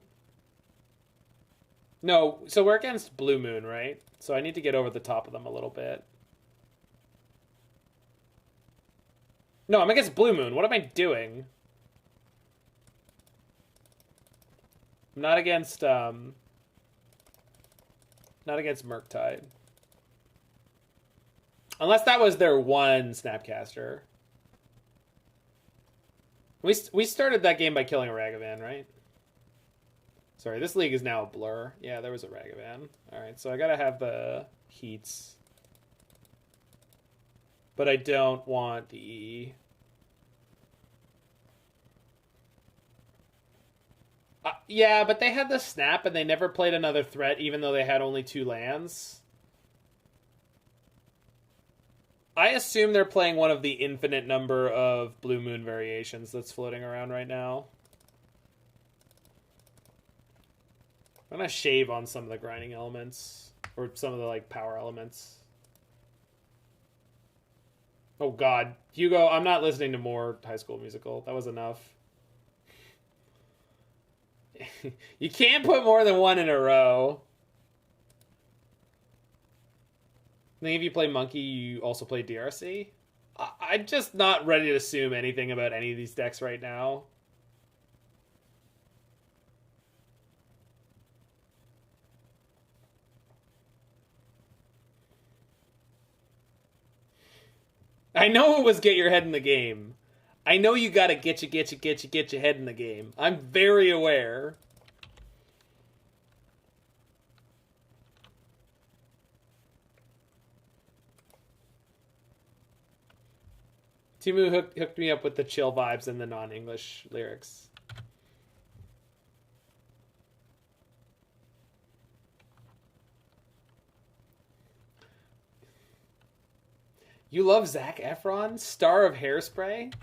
No, so we're against Blue Moon, right? So I need to get over the top of them a little bit. No, I'm against Blue Moon. What am I doing? I'm not against Murktide. Unless that was their one Snapcaster. We started that game by killing a Ragavan, right? Sorry, this league is now a blur. Yeah, there was a Ragavan. Alright, so I gotta have the heats. But I don't want the... yeah, but they had the snap and they never played another threat even though they had only 2 lands. I assume they're playing one of the infinite number of Blue Moon variations that's floating around right now. I'm gonna shave on some of the grinding elements. Or some of the, like, power elements. Oh god. Hugo, I'm not listening to more High School Musical. That was enough. You can't put more than 1 in a row. I think if you play Monkey, you also play DRC. I'm just not ready to assume anything about any of these decks right now. I know it was get your head in the game. I know you gotta get your head in the game. I'm very aware. Timu hooked me up with the chill vibes and the non-English lyrics. You love Zac Efron? Star of Hairspray?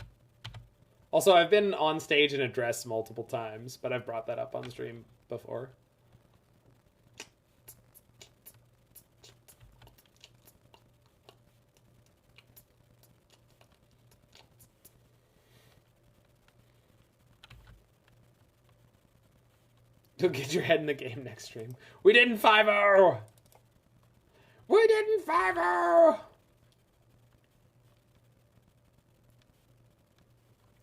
Also, I've been on stage in a dress multiple times, but I've brought that up on stream before. You'll get your head in the game next stream. We didn't 5-0! We didn't 5-0!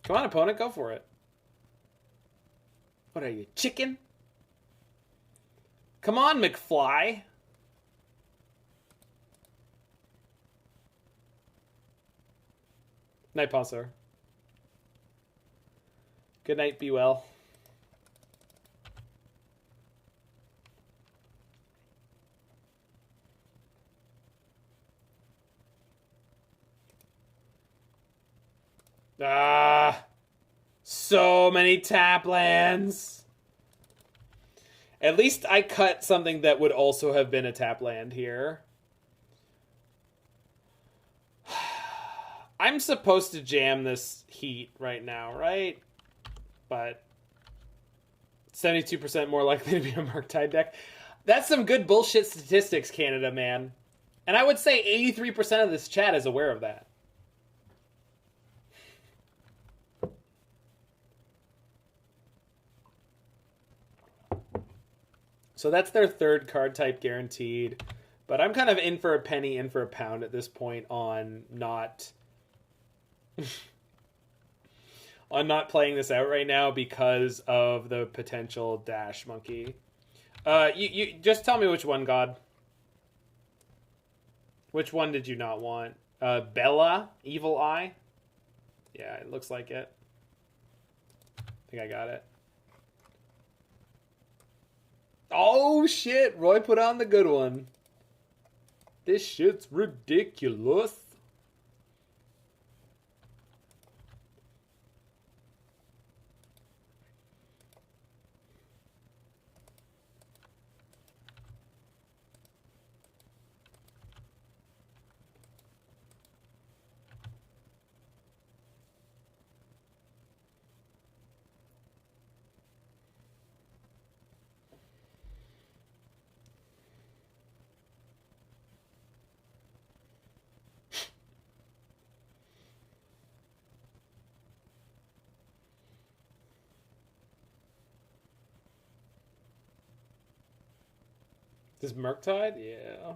Come on, opponent, go for it. What are you, chicken? Come on, McFly. Night, Paw, sir. Good night, be well. So many tap lands. At least I cut something that would also have been a tap land here. I'm supposed to jam this heat right now, right? But 72% more likely to be a Murktide deck. That's some good bullshit statistics, Canada, man. And I would say 83% of this chat is aware of that. So that's their third card type guaranteed. But I'm kind of in for a penny, in for a pound at this point on not... on not playing this out right now because of the potential dash monkey. You just tell me which one, God. Which one did you not want? Bella? Evil Eye? Yeah, it looks like it. I think I got it. Oh, shit. Roy put on the good one. This shit's ridiculous. Is Murktide? Yeah.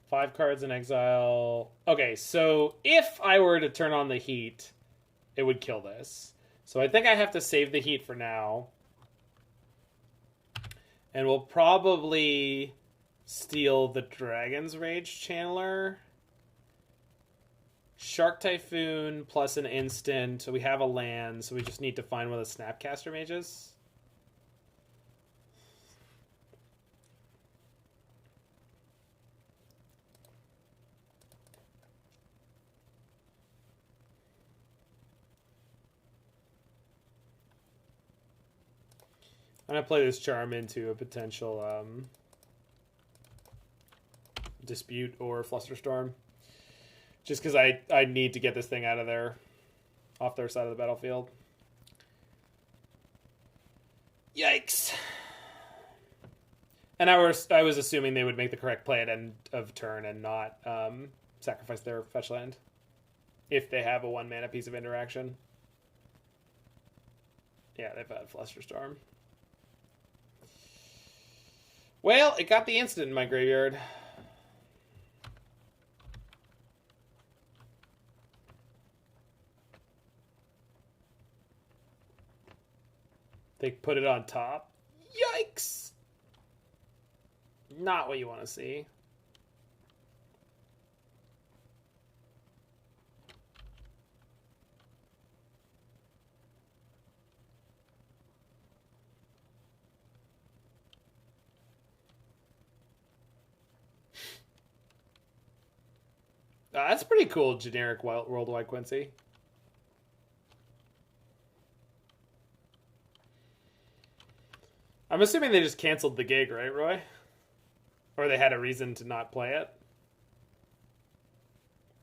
5 cards in exile. Okay, so if I were to turn on the heat, it would kill this. So I think I have to save the heat for now. And we'll probably steal the Dragon's Rage Channeler. Shark Typhoon plus an instant. So we have a land, so we just need to find one of the Snapcaster Mages. I'm going to play this Charm into a potential Dispute or Flusterstorm. Just because I need to get this thing out of there, off their side of the battlefield. Yikes. And I was assuming they would make the correct play at end of turn and not sacrifice their fetch land if they have a 1 mana piece of interaction. Yeah, they've had Flusterstorm. Well, it got the instant in my graveyard. They put it on top. Yikes! Not what you want to see. That's pretty cool, generic worldwide Quincy. I'm assuming they just canceled the gig, right, Roy? Or they had a reason to not play it.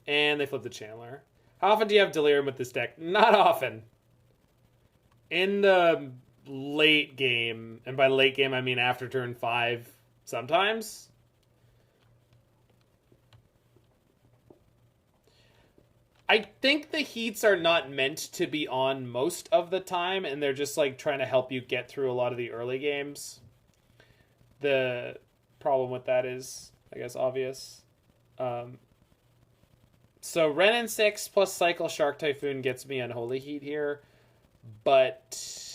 And they flipped the Channeler. How often do you have Delirium with this deck? Not often. In the late game, and by late game I mean after turn 5, sometimes. I think the heats are not meant to be on most of the time, and they're just like trying to help you get through a lot of the early games. The problem with that is, I guess, obvious. So Wrenn and Six plus Cycle Shark Typhoon gets me Unholy Heat here, but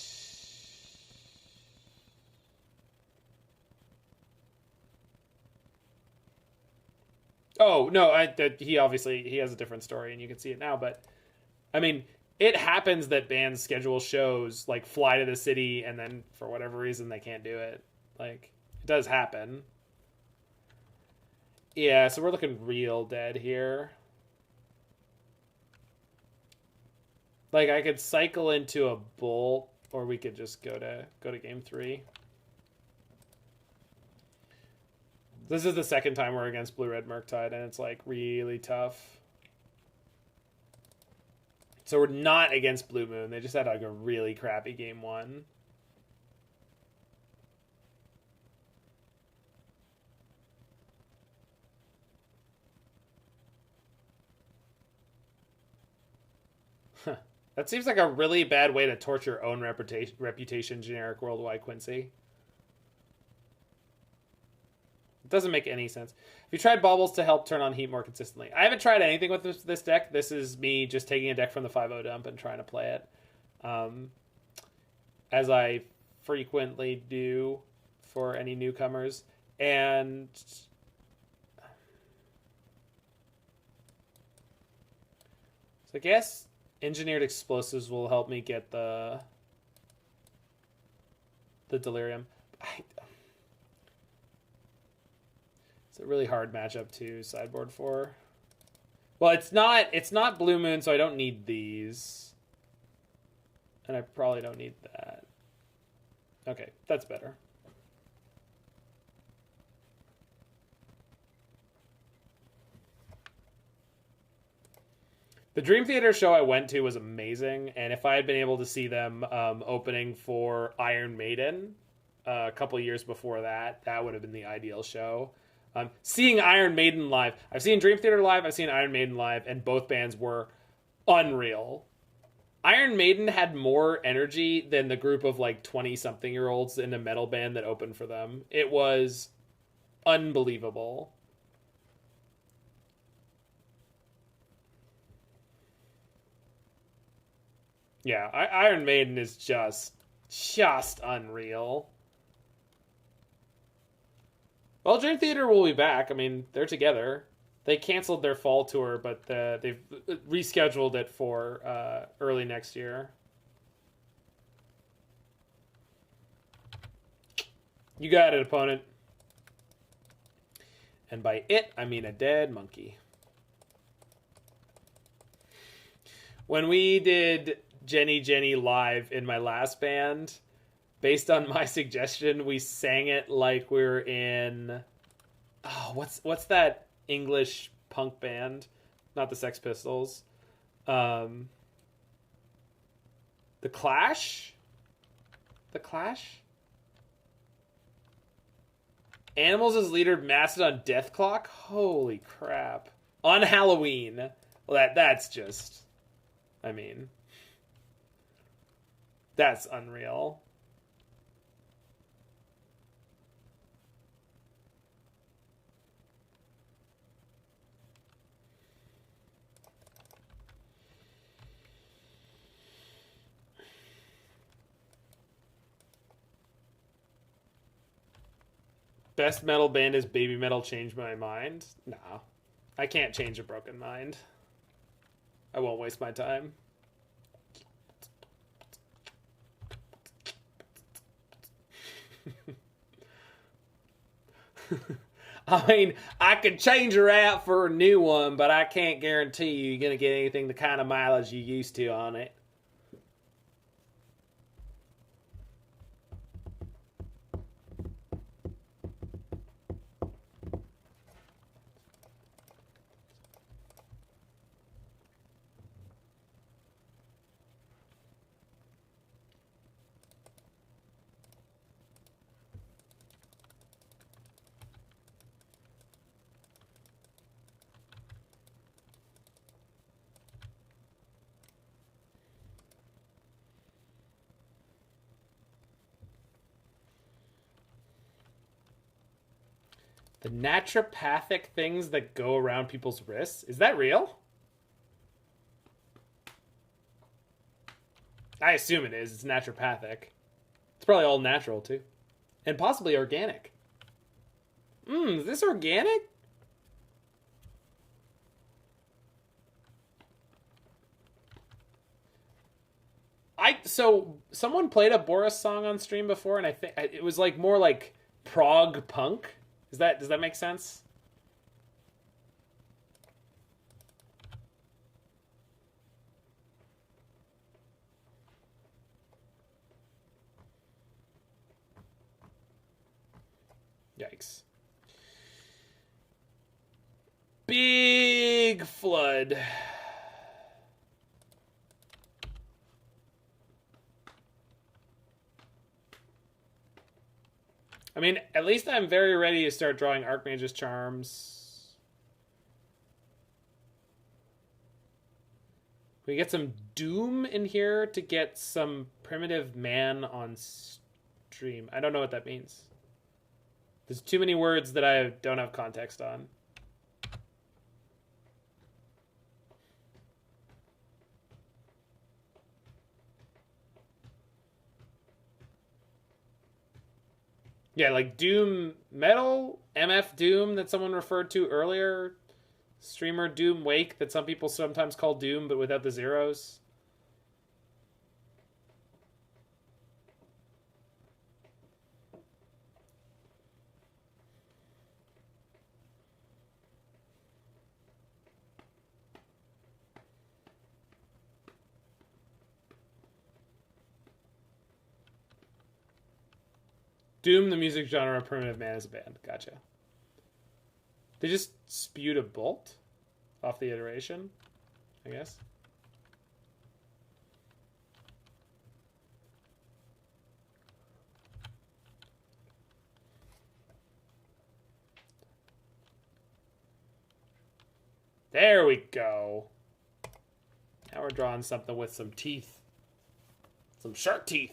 oh, no, he has a different story, and you can see it now, but, I mean, it happens that bands schedule shows, like, fly to the city, and then, for whatever reason, they can't do it. Like, it does happen. Yeah, so we're looking real dead here. Like, I could cycle into a Bolt, or we could just go to game 3. This is the second time we're against Blue-Red Murktide, and it's, like, really tough. So we're not against Blue Moon. They just had, like, a really crappy game 1. That seems like a really bad way to torture your own reputation, generic worldwide Quincy. It doesn't make any sense. Have you tried Baubles to help turn on heat more consistently? I haven't tried anything with this deck. This is me just taking a deck from the 5-0 dump and trying to play it. As I frequently do for any newcomers. And so I guess Engineered Explosives will help me get the Delirium. It's a really hard matchup to sideboard for. Well, it's not Blue Moon, so I don't need these. And I probably don't need that. Okay, that's better. The Dream Theater show I went to was amazing, and if I had been able to see them opening for Iron Maiden a couple years before that, that would have been the ideal show. Seeing Iron Maiden live. I've seen Dream Theater live, I've seen Iron Maiden live, and both bands were unreal. Iron Maiden had more energy than the group of like 20-something-year-olds in a metal band that opened for them. It was unbelievable. Yeah, Iron Maiden is just unreal. Well, Dream Theater will be back. I mean, they're together. They canceled their fall tour, but they've rescheduled it for early next year. You got it, opponent. And by it, I mean a dead monkey. When we did Jenny Jenny live in my last band, based on my suggestion, we sang it like we were in... Oh, what's that English punk band? Not the Sex Pistols. The Clash? The Clash? Animals as leader, Mastodon Deathclock? Holy crap. On Halloween. Well, that's just... I mean... That's unreal. Best metal band is Baby Metal Changed My Mind? Nah. I can't change a broken mind. I won't waste my time. I mean, I could change her out for a new one, but I can't guarantee you're going to get anything the kind of mileage you used to on it. The naturopathic things that go around people's wrists? Is that real? I assume it is. It's naturopathic. It's probably all natural, too. And possibly organic. Is this organic? So someone played a Boris song on stream before, and I think it was like more like prog punk. Does that make sense? Yikes. Big flood. I mean, at least I'm very ready to start drawing Archmage's Charms. We get some Doom in here to get some Primitive Man on stream. I don't know what that means. There's too many words that I don't have context on. Yeah, like Doom Metal, MF Doom that someone referred to earlier. Streamer Doom Wake that some people sometimes call Doom but without the zeros. Doom, the music genre, Primitive Man is a band. Gotcha. They just spewed a bolt off the iteration, I guess. There we go. Now we're drawing something with some teeth. Some shark teeth.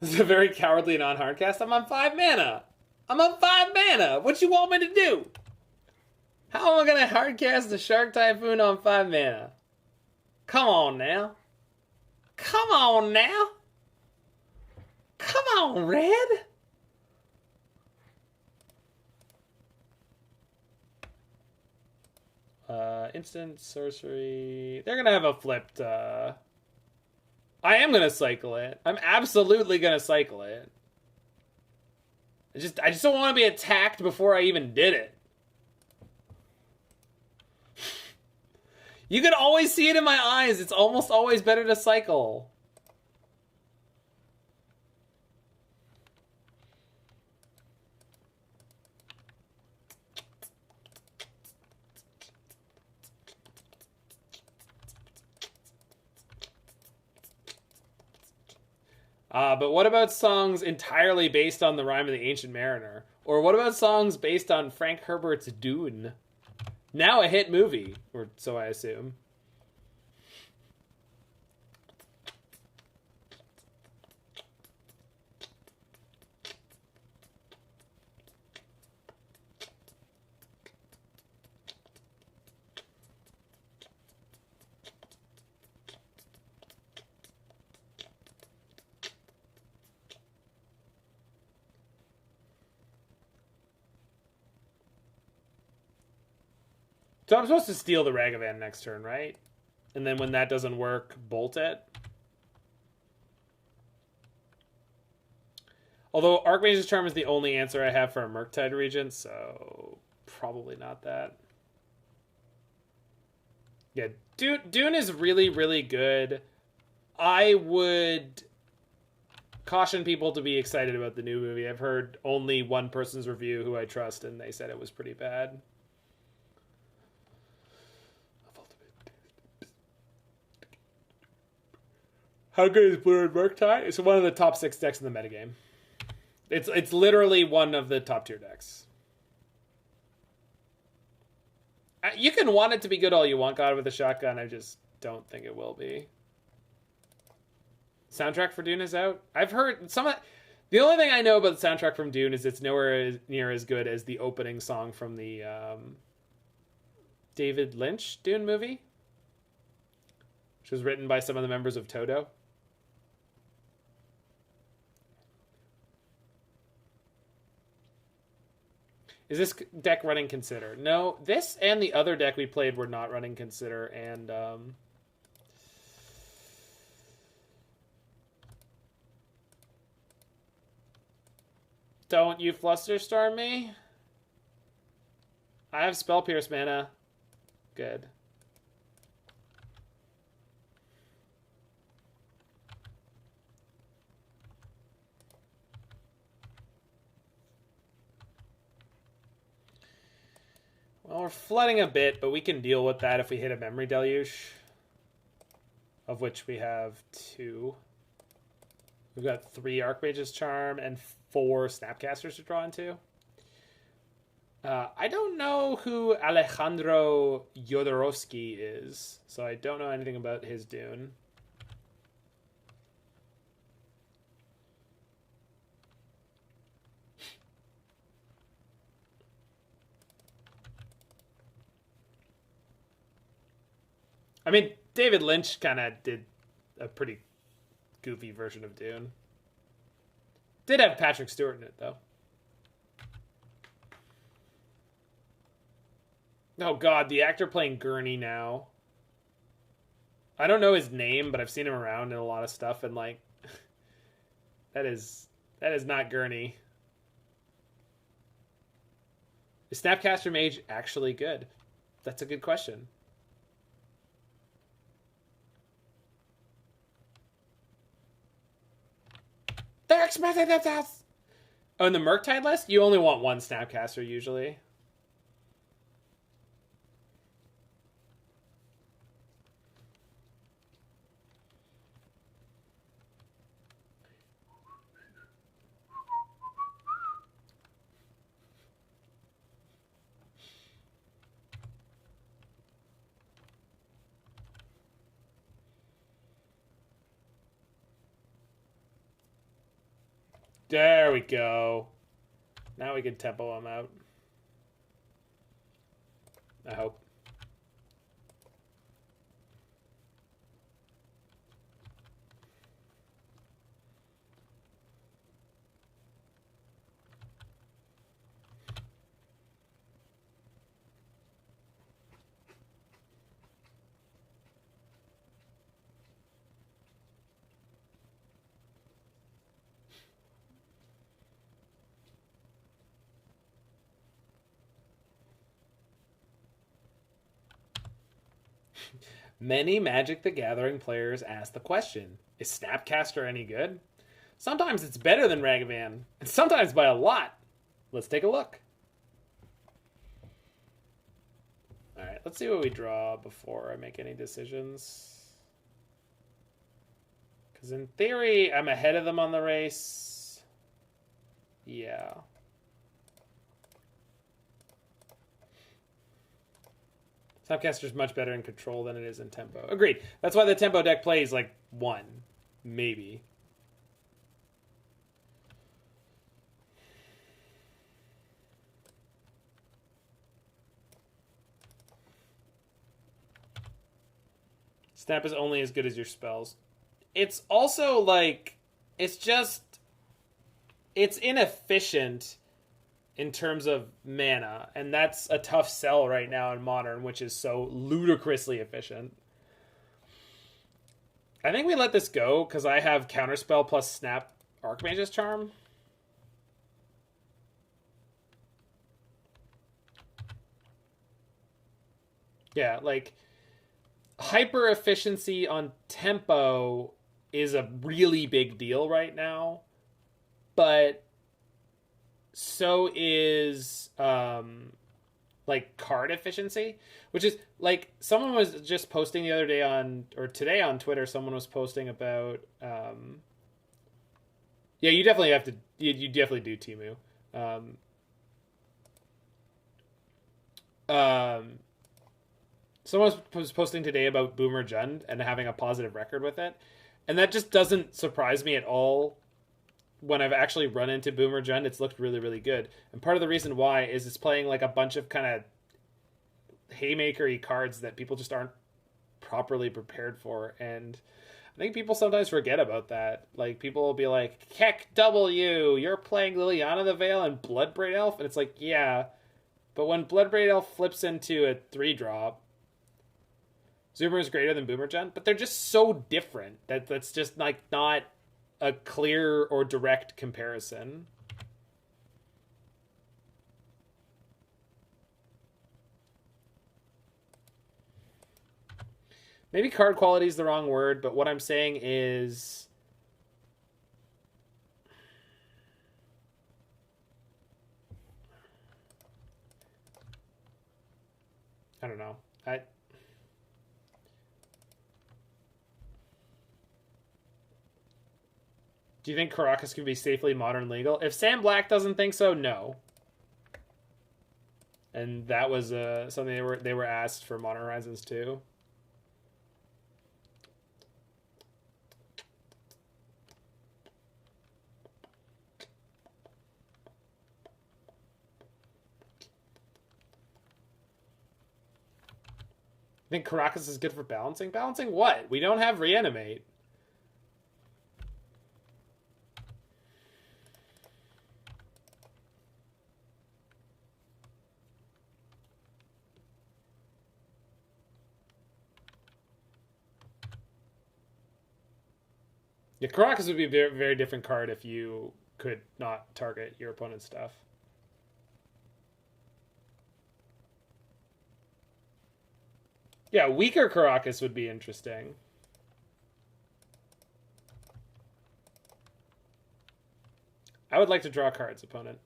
This is a very cowardly non-hard cast. I'm on 5 mana. I'm on 5 mana. What you want me to do? How am I gonna hard cast the Shark Typhoon on 5 mana? Come on now. Come on now. Come on, Red. Instant sorcery. They're gonna have a flipped. I am gonna cycle it. I'm absolutely gonna cycle it. I just don't want to be attacked before I even did it. You can always see it in my eyes. It's almost always better to cycle. But what about songs entirely based on the rhyme of the Ancient Mariner? Or what about songs based on Frank Herbert's Dune? Now a hit movie, or so I assume. So I'm supposed to steal the Ragavan next turn, right? And then when that doesn't work, bolt it. Although Archmage's Charm is the only answer I have for a Murktide Regent, so probably not that. Yeah, Dune is really, really good. I would caution people to be excited about the new movie. I've heard only one person's review who I trust, and they said it was pretty bad. How good is Blue Red Murktide? It's one of the top 6 decks in the metagame. It's literally one of the top tier decks. You can want it to be good all you want, God with a Shotgun. I just don't think it will be. Soundtrack for Dune is out. I've heard some of... The only thing I know about the soundtrack from Dune is it's nowhere near as good as the opening song from the David Lynch Dune movie, which was written by some of the members of Toto. Is this deck running Consider? No, this and the other deck we played were not running Consider, and don't you Flusterstorm me? I have Spell Pierce mana. Good. Well, we're flooding a bit, but we can deal with that if we hit a Memory Deluge, of which we have 2. We've got 3 Archmage's Charm and 4 Snapcasters to draw into. I don't know who Alejandro Jodorowsky is, so I don't know anything about his Dune. I mean, David Lynch kind of did a pretty goofy version of Dune. Did have Patrick Stewart in it, though. Oh, God, the actor playing Gurney now. I don't know his name, but I've seen him around in a lot of stuff, and, like, that is not Gurney. Is Snapcaster Mage actually good? That's a good question. They're expecting that. Oh, in the Murktide list, you only want 1 Snapcaster usually. There we go. Now we can tempo him out. I hope. Many Magic the Gathering players ask the question, is Snapcaster any good? Sometimes it's better than Ragavan, and sometimes by a lot. Let's take a look. Alright, let's see what we draw before I make any decisions. Because in theory, I'm ahead of them on the race. Yeah. Snapcaster's much better in control than it is in tempo. Agreed. That's why the tempo deck plays like 1. Maybe. Snap is only as good as your spells. It's also like, it's inefficient in terms of mana, and that's a tough sell right now in Modern, which is so ludicrously efficient. I think we let this go because I have Counterspell plus Snap Archmage's Charm. Yeah, like, hyper efficiency on tempo is a really big deal right now, but so is like card efficiency, which is like, someone was just posting the other day today on Twitter, someone was posting about yeah, you definitely have to, you definitely do Temu. Someone was posting today about Boomer Jund and having a positive record with it, and that just doesn't surprise me at all. When I've actually run into Boomer Jund, it's looked really, really good. And part of the reason why is it's playing like a bunch of kind of haymaker-y cards that people just aren't properly prepared for. And I think people sometimes forget about that. Like, people will be like, heck W, you're playing Liliana the Veil and Bloodbraid Elf? And it's like, yeah. But when Bloodbraid Elf flips into a 3-drop, Zoomer is greater than Boomer Jund. But they're just so different that's just like not a clear or direct comparison. Maybe card quality is the wrong word, but what I'm saying is, I don't know. Do you think Caracas can be safely Modern legal? If Sam Black doesn't think so, no. And that was something they were asked for Modern Horizons 2. I think Caracas is good for balancing? Balancing what? We don't have Reanimate. Yeah, Caracas would be a very, very different card if you could not target your opponent's stuff. Yeah, weaker Caracas would be interesting. I would like to draw cards, opponent.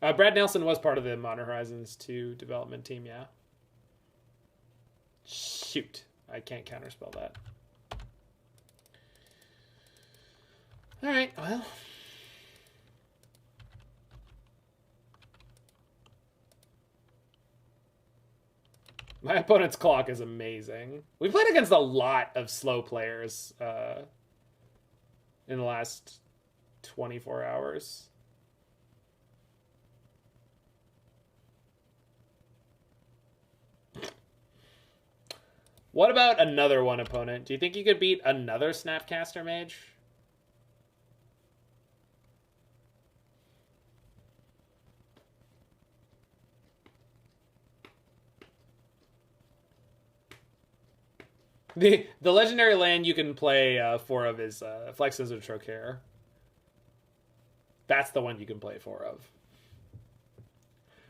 Brad Nelson was part of the Modern Horizons 2 development team, yeah. Shoot. I can't counterspell that. Alright, well. My opponent's clock is amazing. We played against a lot of slow players in the last 24 hours. What about another one opponent? Do you think you could beat another Snapcaster Mage? The legendary land you can play 4 of is Flexes of Trocare. That's the one you can play 4 of.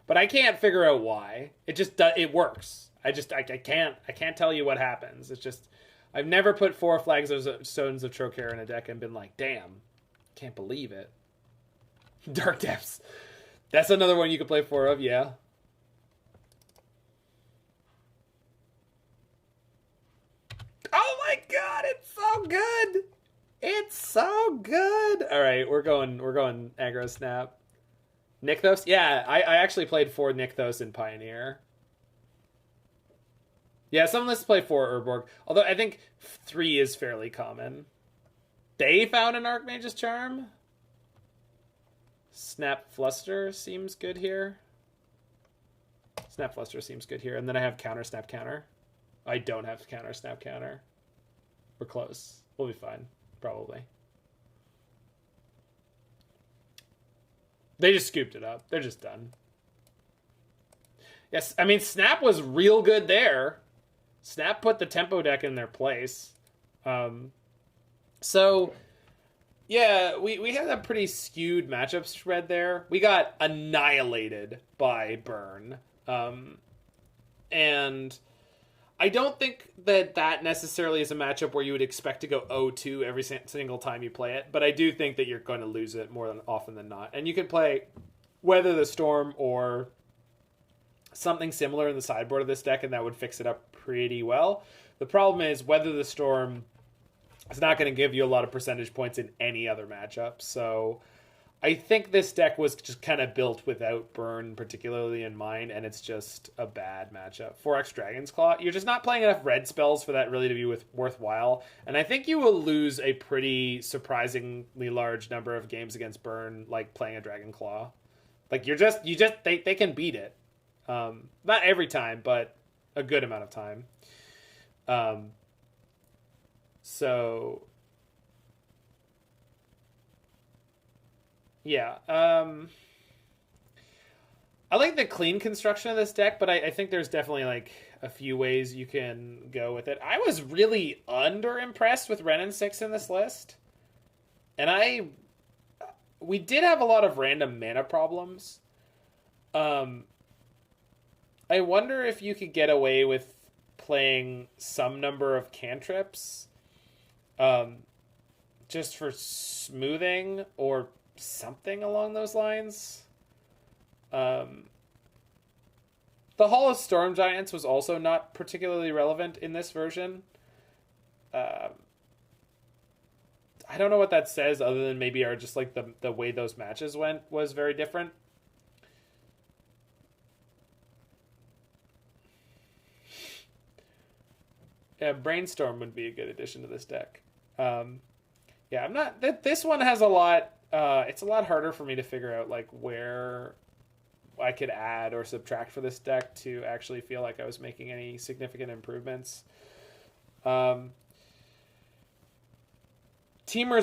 But I can't figure out why. It just it works. I can't tell you what happens. It's just I've never put 4 Flags of Stones of Trocare in a deck and been like, damn, can't believe it. Dark Depths. That's another one you could play 4 of, yeah. Oh my god, it's so good. It's so good. All right, we're going aggro snap. Nykthos? Yeah, I actually played 4 Nykthos in Pioneer. Yeah, some lists play 4 Urborg, although I think 3 is fairly common. They found an Archmage's Charm. Snap Fluster seems good here. Snap Fluster seems good here. And then I have counter snap counter. I don't have counter snap counter. We're close. We'll be fine, probably. They just scooped it up. They're just done. Yes, I mean, Snap was real good there. Snap put the tempo deck in their place. So, yeah, we had a pretty skewed matchup spread there. We got annihilated by Burn. And I don't think that necessarily is a matchup where you would expect to go 0-2 every single time you play it, but I do think that you're going to lose it more often than not. And you can play Weather the Storm or something similar in the sideboard of this deck, and that would fix it up pretty well. The problem is Weather the Storm is not going to give you a lot of percentage points in any other matchup, so I think this deck was just kind of built without Burn particularly in mind, and it's just a bad matchup. 4x Dragon's Claw, you're just not playing enough red spells for that really to be worthwhile, and I think you will lose a pretty surprisingly large number of games against Burn, like playing a Dragon Claw. Like, they can beat it. Not every time, but a good amount of time. So... yeah, I like the clean construction of this deck, but I think there's definitely like a few ways you can go with it. I was really under-impressed with Wrenn and Six in this list. And we did have a lot of random mana problems. I wonder if you could get away with playing some number of cantrips just for smoothing or something along those lines. The Hall of Storm Giants was also not particularly relevant in this version. I don't know what that says other than maybe just like the way those matches went was very different. Yeah, Brainstorm would be a good addition to this deck. Yeah, I'm not... This one has a lot... it's a lot harder for me to figure out like where I could add or subtract for this deck to actually feel like I was making any significant improvements. Temur's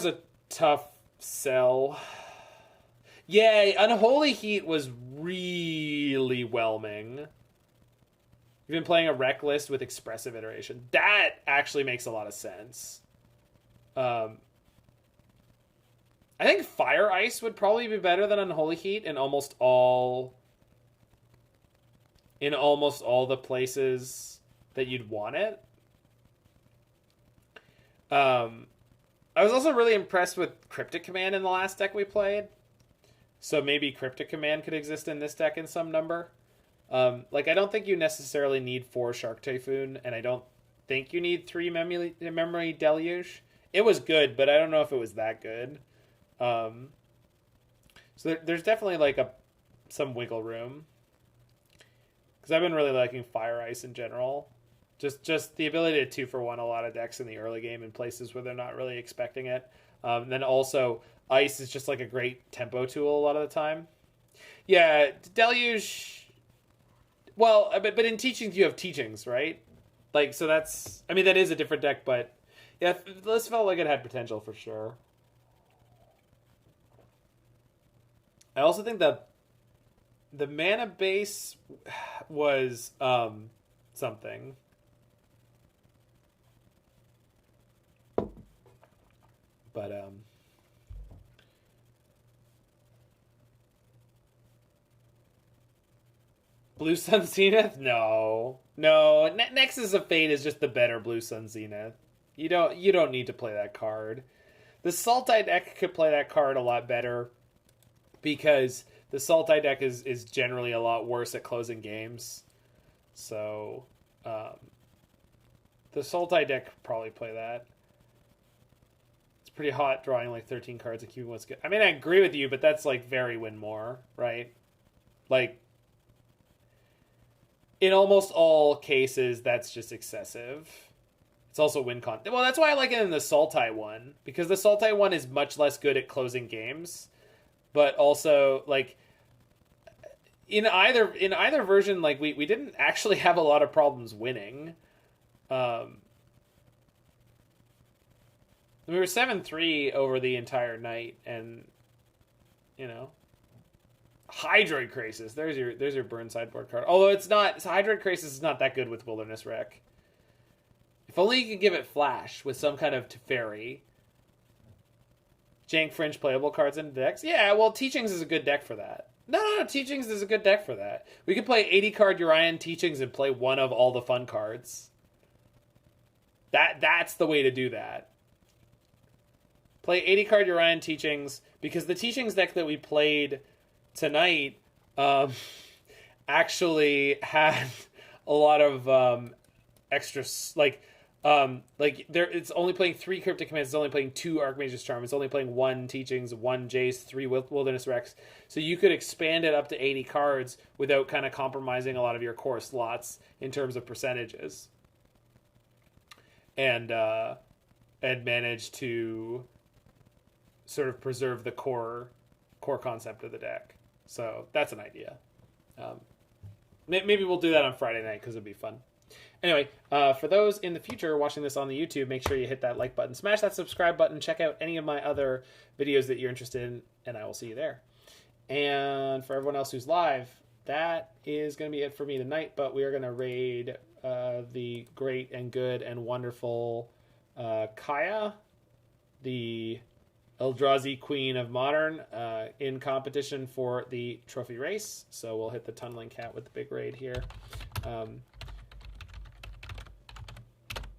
a tough sell. Yeah, Unholy Heat was really whelming. You've been playing a rec list with expressive iteration. That actually makes a lot of sense. I think Fire Ice would probably be better than Unholy Heat in almost all the places that you'd want it. I was also really impressed with Cryptic Command in the last deck we played. So maybe Cryptic Command could exist in this deck in some number. Like, I don't think you necessarily need 4 Shark Typhoon, and I don't think you need 3 Memory Deluge. It was good, but I don't know if it was that good. So there's definitely like some wiggle room. because I've been really liking Fire Ice in general. Just the ability to 2-for-1 a lot of decks in the early game in places where they're not really expecting it. Then also, Ice is just like a great tempo tool a lot of the time. Yeah, Deluge... Well, but in Teachings, you have Teachings, right? Like, so that's... I mean, that is a different deck, but... Yeah, this felt like it had potential for sure. I also think that the mana base was something. But Blue Sun Zenith? No. Nexus of Fate is just the better Blue Sun Zenith. You don't need to play that card. The Sultai deck could play that card a lot better because the Sultai deck is generally a lot worse at closing games. So the Sultai deck could probably play that. It's pretty hot drawing like 13 cards and keeping what's good. I mean, I agree with you, but that's like very win more, right? Like, in almost all cases, that's just excessive. It's also win con. Well, that's why I like it in the Sultai one, because the Sultai one is much less good at closing games, but also like in either version, like we didn't actually have a lot of problems winning. We were 7-3 over the entire night, and Hydroid Crisis. There's your burn sideboard card. Although Hydroid Crisis is not that good with Wilderness Rec. If only you could give it flash with some kind of Teferi. Jank Fringe playable cards in decks. Yeah, well, Teachings is a good deck for that. No, Teachings is a good deck for that. We could play 80 card Urian Teachings and play one of all the fun cards. That's the way to do that. Play 80 card Urian Teachings, because the Teachings deck that we played tonight actually had a lot of extra, it's only playing 3 Cryptic Commands, it's only playing 2 Archmage's Charm, it's only playing 1 Teachings, 1 Jace, 3 Wilderness Recs. So you could expand it up to 80 cards without kind of compromising a lot of your core slots in terms of percentages. And manage to sort of preserve the core concept of the deck. So that's an idea. Maybe we'll do that on Friday night because it'd be fun. Anyway, for those in the future watching this on the YouTube, make sure you hit that like button, smash that subscribe button, check out any of my other videos that you're interested in, and I will see you there. And for everyone else who's live, that is going to be it for me tonight, but we are going to raid the great and good and wonderful Kaya, the Eldrazi Queen of Modern, in competition for the trophy race. So we'll hit the Tunneling Cat with the big raid here.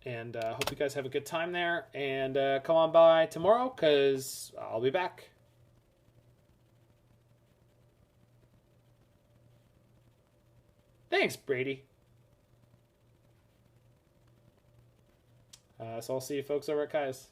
And hope you guys have a good time there. And come on by tomorrow, because I'll be back. Thanks, Brady. So I'll see you folks over at Kai's.